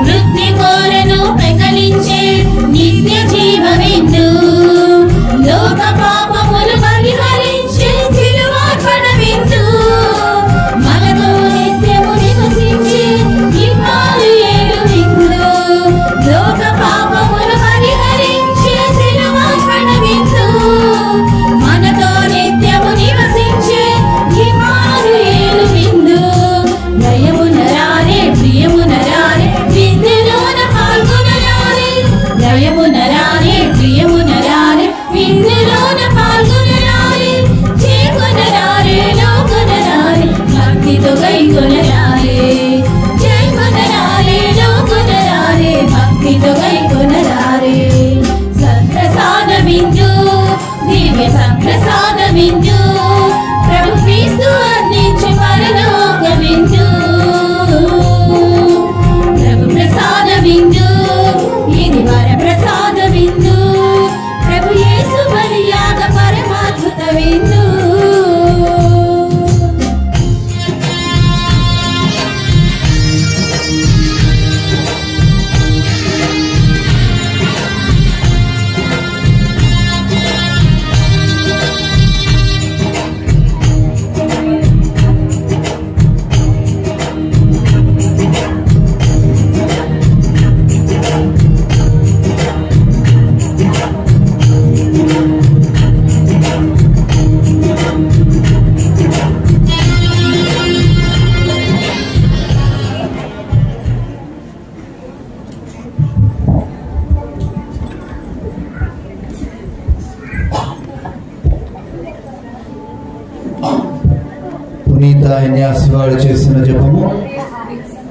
మృత్యుకోలను ప్రకటించే నిత్య జీవ విందు లోక పాపములు పరిహరించే సిలువార్పణ విందు లోక పాపములు పరిహరించే సిలువార్పణ విందు మనతో నిత్యము నివసించే ఇమ్మానుయేలు విందు దయమునరారే ప్రియమునరారే విందులోన పాల్గొనరారే దయమునరారే ప్రియమునరారే విందులోన పాల్గొనరారే చేకొనరారే లోకొనరారే భక్తితో గైకొనరారే జయకొనరారే లోకొనరారే భక్తితో గైకొనరారే సంప్రసాద విందు దివ్య సంప్రసాద విందు ప్రభు క్రీస్తు అందించు పరలోక విందు ప్రభు ప్రసాద విందు ఇది వర ప్రసాద విందు ప్రభు యేసు బలియాగ పరమాద్భుత విందు పునీత అన్యాసివాడు చేసిన జపము.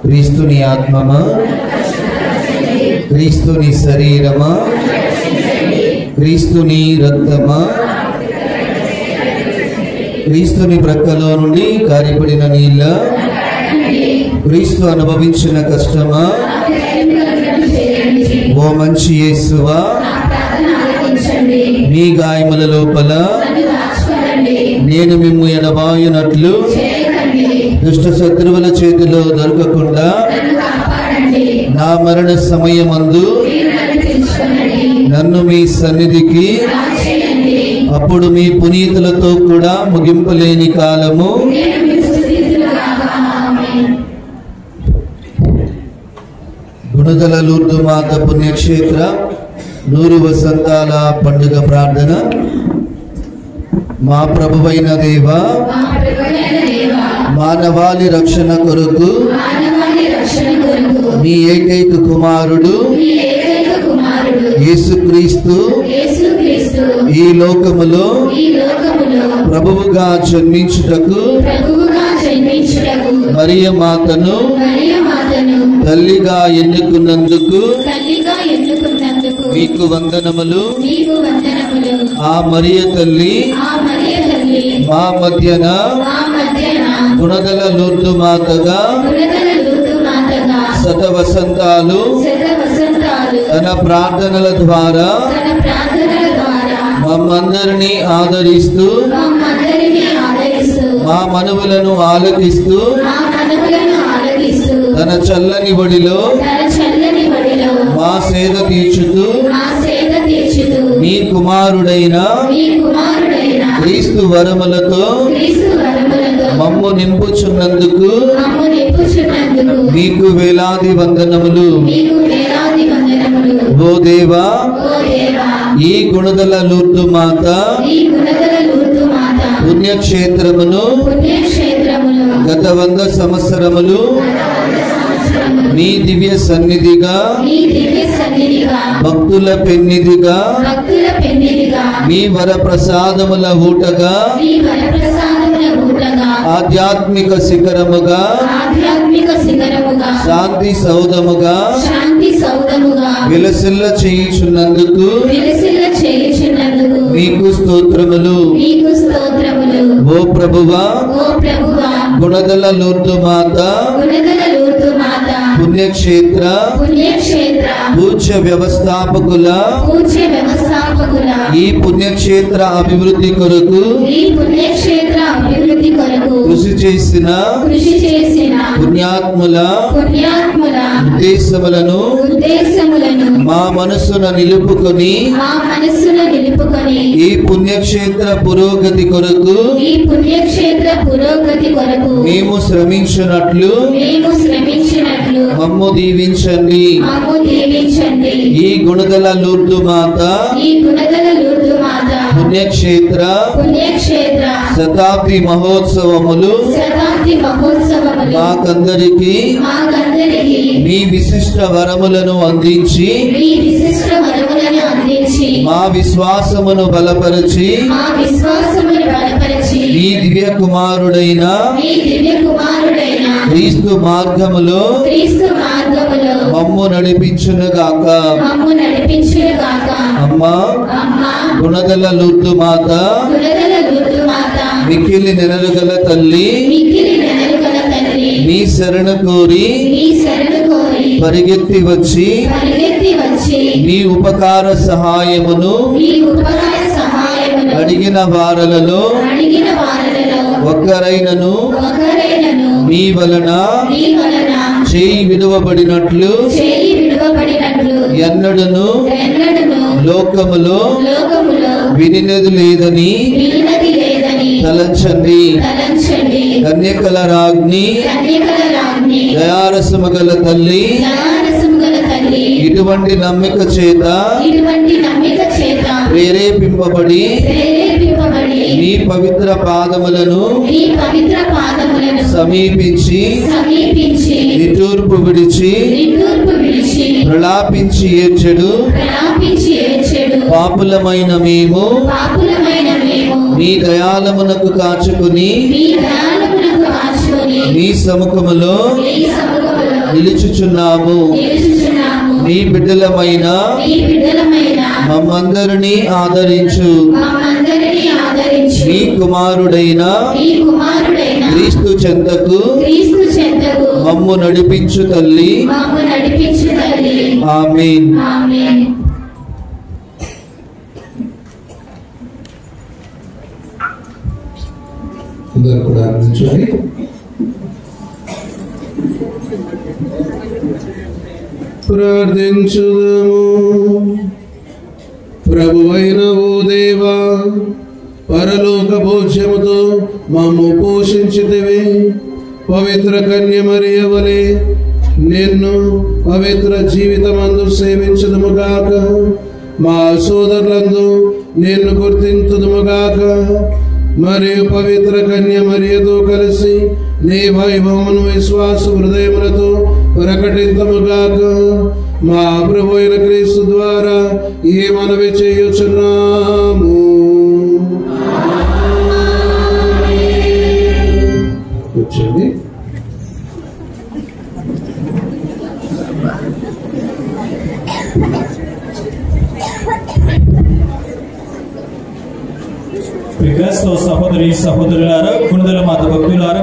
క్రీస్తుని ఆత్మమా, క్రీస్తుని శరీరమా, క్రీస్తుని రక్తమా, క్రీస్తుని ప్రక్కలో నుండి కారిపడిన నీళ్ళ, క్రీస్తు అనుభవించిన కష్టమా, ఓ మంచి యేసువా మీ గాయముల లోపల నేను మిమ్ము ఎడబాయునట్లు దుష్ట శత్రువుల చేతిలో దొరకకుండా నా మరణ సమయమందు నన్ను మీ సన్నిధికి, అప్పుడు మీ పునీతులతో కూడా ముగింపలేని కాలము గుణదల లూర్దు మాత పుణ్యక్షేత్ర 100 వసంతాల పండుగ ప్రార్థన. మా ప్రభువైన దేవా, మానవాళి రక్షణ కొరకు మీ ఏకైక కుమారుడు యేసుక్రీస్తు ఈ లోకములో ప్రభువుగా జన్మించుటకు మరియ మాతను తల్లిగా ఎన్నుకున్నందుకు మీకు వందనములు. ఆ మరియ తల్లి మా మధ్యన గుణదల లూర్దు మాతగా శతవసంతాలు తన ప్రార్థనల ద్వారా మమ్మందరినీ ఆదరిస్తూ మా మనవులను ఆలకిస్తూ తన చల్లని ఒడిలో మా సేద తీర్చుతూ మీ కుమారుడైన క్రీస్తు వరములతో మమ్ము నింపుచున్నందుకు మమ్ము నింపుచున్నందుకు నీకు వేలాది వందనములు. నీకు వేలాది వందనములు. ఓ దేవా, ఓ దేవా, ఈ గుణదల లూర్దు మాత ఈ గుణదల లూర్దు మాత పుణ్యక్షేత్రమును పుణ్యక్షేత్రములు గత 100 సంవత్సరములు నీ దివ్య సన్నిధిగా, నీ దివ్య సన్నిధిగా, భక్తుల పెన్నిధిగా, భక్తుల పెన్నిధిగా, నీ వరప్రసాదముల ఊటగా, నీ వరప్రసాదముల ఊటగా, ఆధ్యాత్మిక శిఖరముగా, ఆధ్యాత్మిక శిఖరముగా, శాంతి సౌధముగా శాంతి సౌధముగా విలసిల్ల చేయుచున్నందుకు విలసిల్ల చేయుచున్నందుకు నీకు స్తోత్రములు. నీకు స్తోత్రములు. ఓ ప్రభువా, ఓ ప్రభువా, గుణదల లూర్దు మాత గుణదల లూర్దు మాత పుణ్యక్షేత్ర పుణ్యక్షేత్ర పూజ్య వ్యవస్థాపకుల పూజ్య వ్యవస్థాపకుల ఈ పుణ్యక్షేత్ర అభివృద్ధి కొరకు ఈ పుణ్యక్షేత్ర అభివృద్ధి కొరకు కృషి చేసిన పుణ్యాత్ముల ఉద్దేశములను మా మనస్సును నిలుపుకొని ఈ పుణ్యక్షేత్ర పురోగతి కొరకు మేము శ్రమించినట్లు మమ్ము దీవించండి. ఈ గుణదల లూర్దు మాత పుణ్యక్షేత్ర శతాబ్ది మహోత్సవములు మాకందరికి మీ విశిష్ట వరములను అందించి మా విశ్వాసమును బలపరిచి ఈ దివ్య కుమారుడైన క్రీస్తు మార్గములో మమ్ము నడిపించునుగాక. అమ్మా, గుణదల లూర్దు మాత మిక్కిలి నెనరుగల తల్లి, నీ శరణు కోరి పరిగెత్తి వచ్చి నీ ఉపకార సహాయమును అడిగిన వారలలో ఒక్కరైనను మీ వలన చేయి విడువబడినట్లు ఎన్నడను లోకములో వినినది లేదని తలంచండి. కన్యకల రాజ్ఞి, దయారసము గల తల్లి, ఇటువంటి నమ్మిక చేత ప్రేరేపింపబడి నీ పవిత్ర పాదములను సమీపించి నిట్టూర్పు విడిచి ప్రలాపించి ఏడ్చెడు పాపులమైన మేము నీ దయాళమునకు కాచుకుని నీ సముఖములో నిలుచుచున్నాము. నీ బిడ్డలమైన మమ్మందరినీ ఆదరించు. నీ కుమారుడైన క్రీస్తు చెంతకు మమ్ము నడిపించు తల్లి. ఆమేన్. అందరూ కూడా నిల్చోండి. ప్రార్థించుదము. ప్రభువైన ఓ దేవా, పరలోక భోజ్యముతో మమ్ము పోషించితివి. పవిత్ర కన్య మరియ వలె నిన్ను పవిత్ర జీవితమందు సేవించుదుముగాక. మా సోదరులందు నిన్ను గుర్తింతుదుముగాక. మరియు పవిత్ర కన్య మరియతో కలిసి నీ వైభవమును విశ్వాస హృదయములతో ప్రకటింతముగాక. మా ప్రభు అయిన క్రీస్తు ద్వారా ఈ మనవి చేయుచున్నాము. కూర్చోండి. క్రైస్తవ సహోదరి సహోదరులారా, గుణదల మాత భక్తులారా,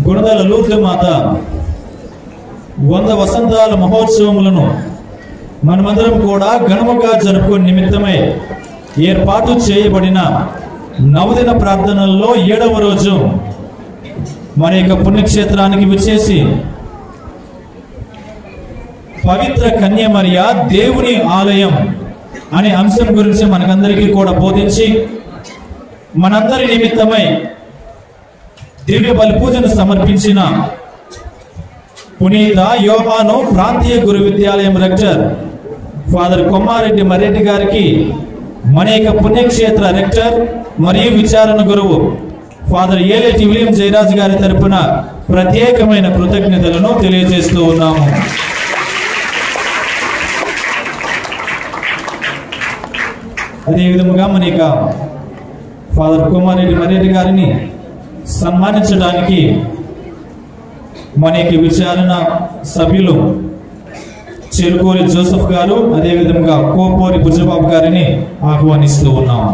గుణదల లూర్దు మాత 100 వసంతాల మహోత్సవములను మనమందరం కూడా ఘనముగా జరుపుకునే నిమిత్తమై ఏర్పాటు చేయబడిన నవదిన ప్రార్థనల్లో 7వ రోజు మన యొక్క పుణ్యక్షేత్రానికి వచ్చేసి పవిత్ర కన్య మరియ దేవుని ఆలయం అనే అంశం గురించి మనకందరికీ కూడా బోధించి మనందరి నిమిత్తమై దివ్య బలి పూజను సమర్పించిన పునీత యోహాను ప్రాంతీయ గురు విద్యాలయం రెక్టర్ ఫాదర్ కొమ్మారెడ్డి మర్రెడ్డి గారికి మనేక పుణ్యక్షేత్ర రెక్టర్ మరియు విచారణ గురువు ఫాదర్ ఏలేటి విలియం జయరాజ్ గారి తరపున ప్రత్యేకమైన కృతజ్ఞతలను తెలియజేస్తూ ఉన్నాము. అదేవిధముగా మనేక ఫాదర్ కొమ్మారెడ్డి మర్రెడ్డి గారిని సన్మానించడానికి మనేక విచారణ సభ్యులు చెరుకూరి జోసెఫ్ గారు అదేవిధంగా కోపూరి బుజ్జబాబు గారిని ఆహ్వానిస్తూ ఉన్నాము.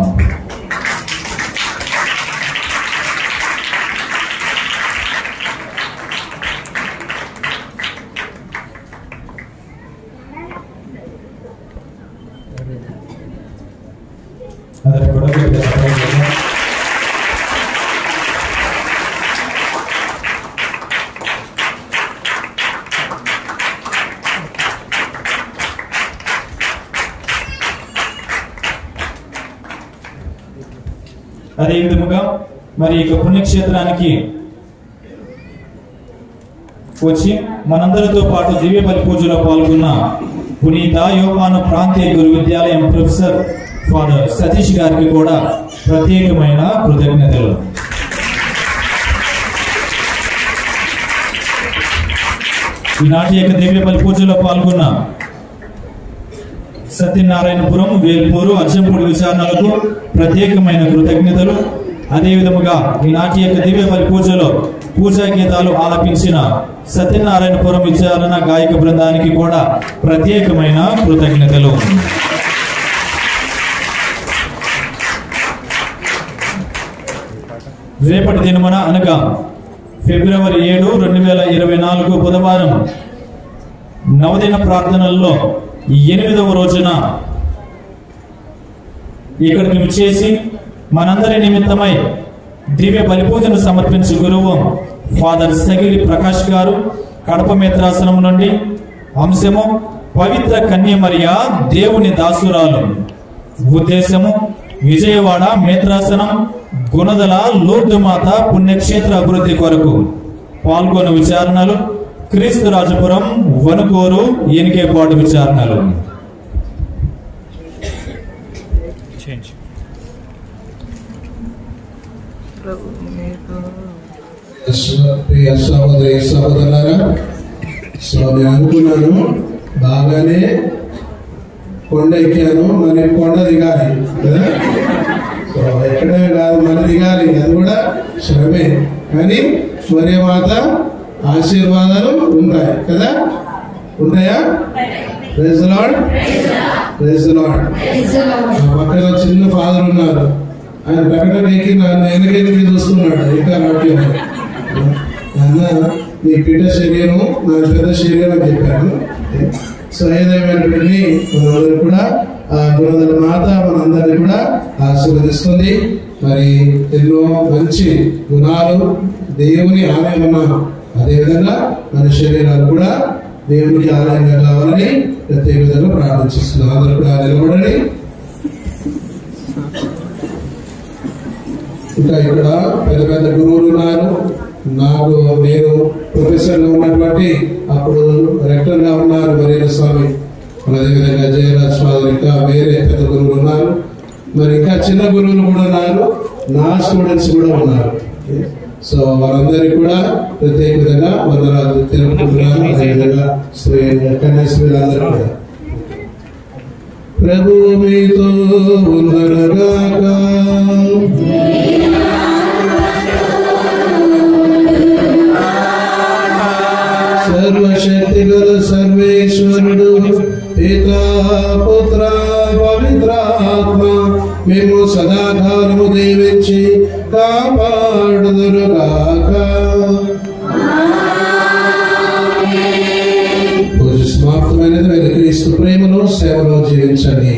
అదే విధముగా మరి ఈ పుణ్యక్షేత్రానికి వచ్చి మనందరితో పాటు దివ్య బలి పూజలో పాల్గొన్న పునీత యోహాను ప్రాంతీయ గురు విద్యాలయం ప్రొఫెసర్ ఫాదర్ సతీష్ గారికి కూడా ప్రత్యేకమైన కృతజ్ఞతలు. ఈనాటి యొక్క దివ్య బలి పూజలో పాల్గొన్న సత్యనారాయణపురం, వేల్పూరు, అచ్చంపూడి విచారణలకు ప్రత్యేకమైన కృతజ్ఞతలు. అదేవిధముగా ఈనాటి యొక్క దివ్య బలి పూజలో పూజా గీతాలు ఆలపించిన సత్యనారాయణపురం విచారణ గాయక బృందానికి కూడా ప్రత్యేకమైన కృతజ్ఞతలు. రేపటి దినమున అనగా ఫిబ్రవరి 7, 2024 బుధవారం నవదిన ప్రార్థనల్లో 8వ రోజున ఇక్కడికి విచ్చేసి మనందరి నిమిత్తమై దివ్య బలిపూజను సమర్పించు గురువు ఫాదర్ సగిలి ప్రకాష్ గారు కడప మేత్రాసనం నుండి అంశము పవిత్ర కన్యమరియ దేవుని దాసురాలు, ఉద్దేశము విజయవాడ మేత్రాసనం గుణదల లూర్దు మాత పుణ్యక్షేత్ర అభివృద్ధి కొరకు పాల్గొన్న విచారణలు క్రీస్తురాజపురం, వనుకోరు, ఏనికేపాడు విచారణలు. ప్రియ సహోదరి సహోదరులారా, సో నేను అనుకున్నాను బాగానే కొండ ఎక్కాను, మరి కొండ దిగాలి కదా. సో ఎక్కడే కాదు మరి దిగాలి, అది కూడా శ్రమే. కానీ మరియ మాత ఆశీర్వాదాలు ఉంటాయి కదా, ఉంటాయా? Praise the lord, praise the Lord. పక్కన చిన్న ఫాదర్ ఉన్నారు, ఆయన ప్రకటన ఎక్కి నన్ను వెనకెనికి చూస్తున్నాడు, ఇంకా రావట్లేదు. అన్న నీ పిట్ట శరీరం నా పెద్ద శరీరం అని చెప్పాను. సో ఏదేమైనప్పటికీ మనందరూ కూడా ఆ గుణదల మాత మనందరినీ కూడా ఆశీర్వదిస్తుంది. మరి ఎన్నో మంచి గుణాలు దేవుని ఆలయం ఉన్నాం, అదేవిధంగా మన శరీరాలు కూడా దేవునికి ఆలయంగా కావాలని ప్రత్యేక విధంగా ప్రార్థిస్తున్నాం. అందరూ కూడా నిలబడండి. ఇంకా ఇక్కడ పెద్ద పెద్ద గురువులు ఉన్నారు. నేను ప్రొఫెసర్ గా ఉన్నటువంటి అప్పుడు రెక్టర్ గా ఉన్నారు మరీన స్వామి, అదేవిధంగా జయరాజ్ ఫాదర్, ఇంకా వేరే పెద్ద గురువులు ఉన్నారు. మరి ఇంకా చిన్న గురువులు కూడా ఉన్నారు, నా స్టూడెంట్స్ కూడా ఉన్నారు. సో వారందరికీ కూడా ప్రత్యేక విధంగా వందనాలు తెలుపుకుంటున్నాను. అదేవిధంగా కన్యాశ్రీలందరూ కూడా ప్రభు మీతో ఉందరుగాక. సర్వశక్తి గల సర్వేశ్వరుడు పితా పుత్ర పవిత్రాత్మ మేము సదాకాలము దీవించి కాపాడుదురుగాక. పూజ సమాప్తమైనది. క్రీస్తు ప్రేమలో సేవలో జీవించండి.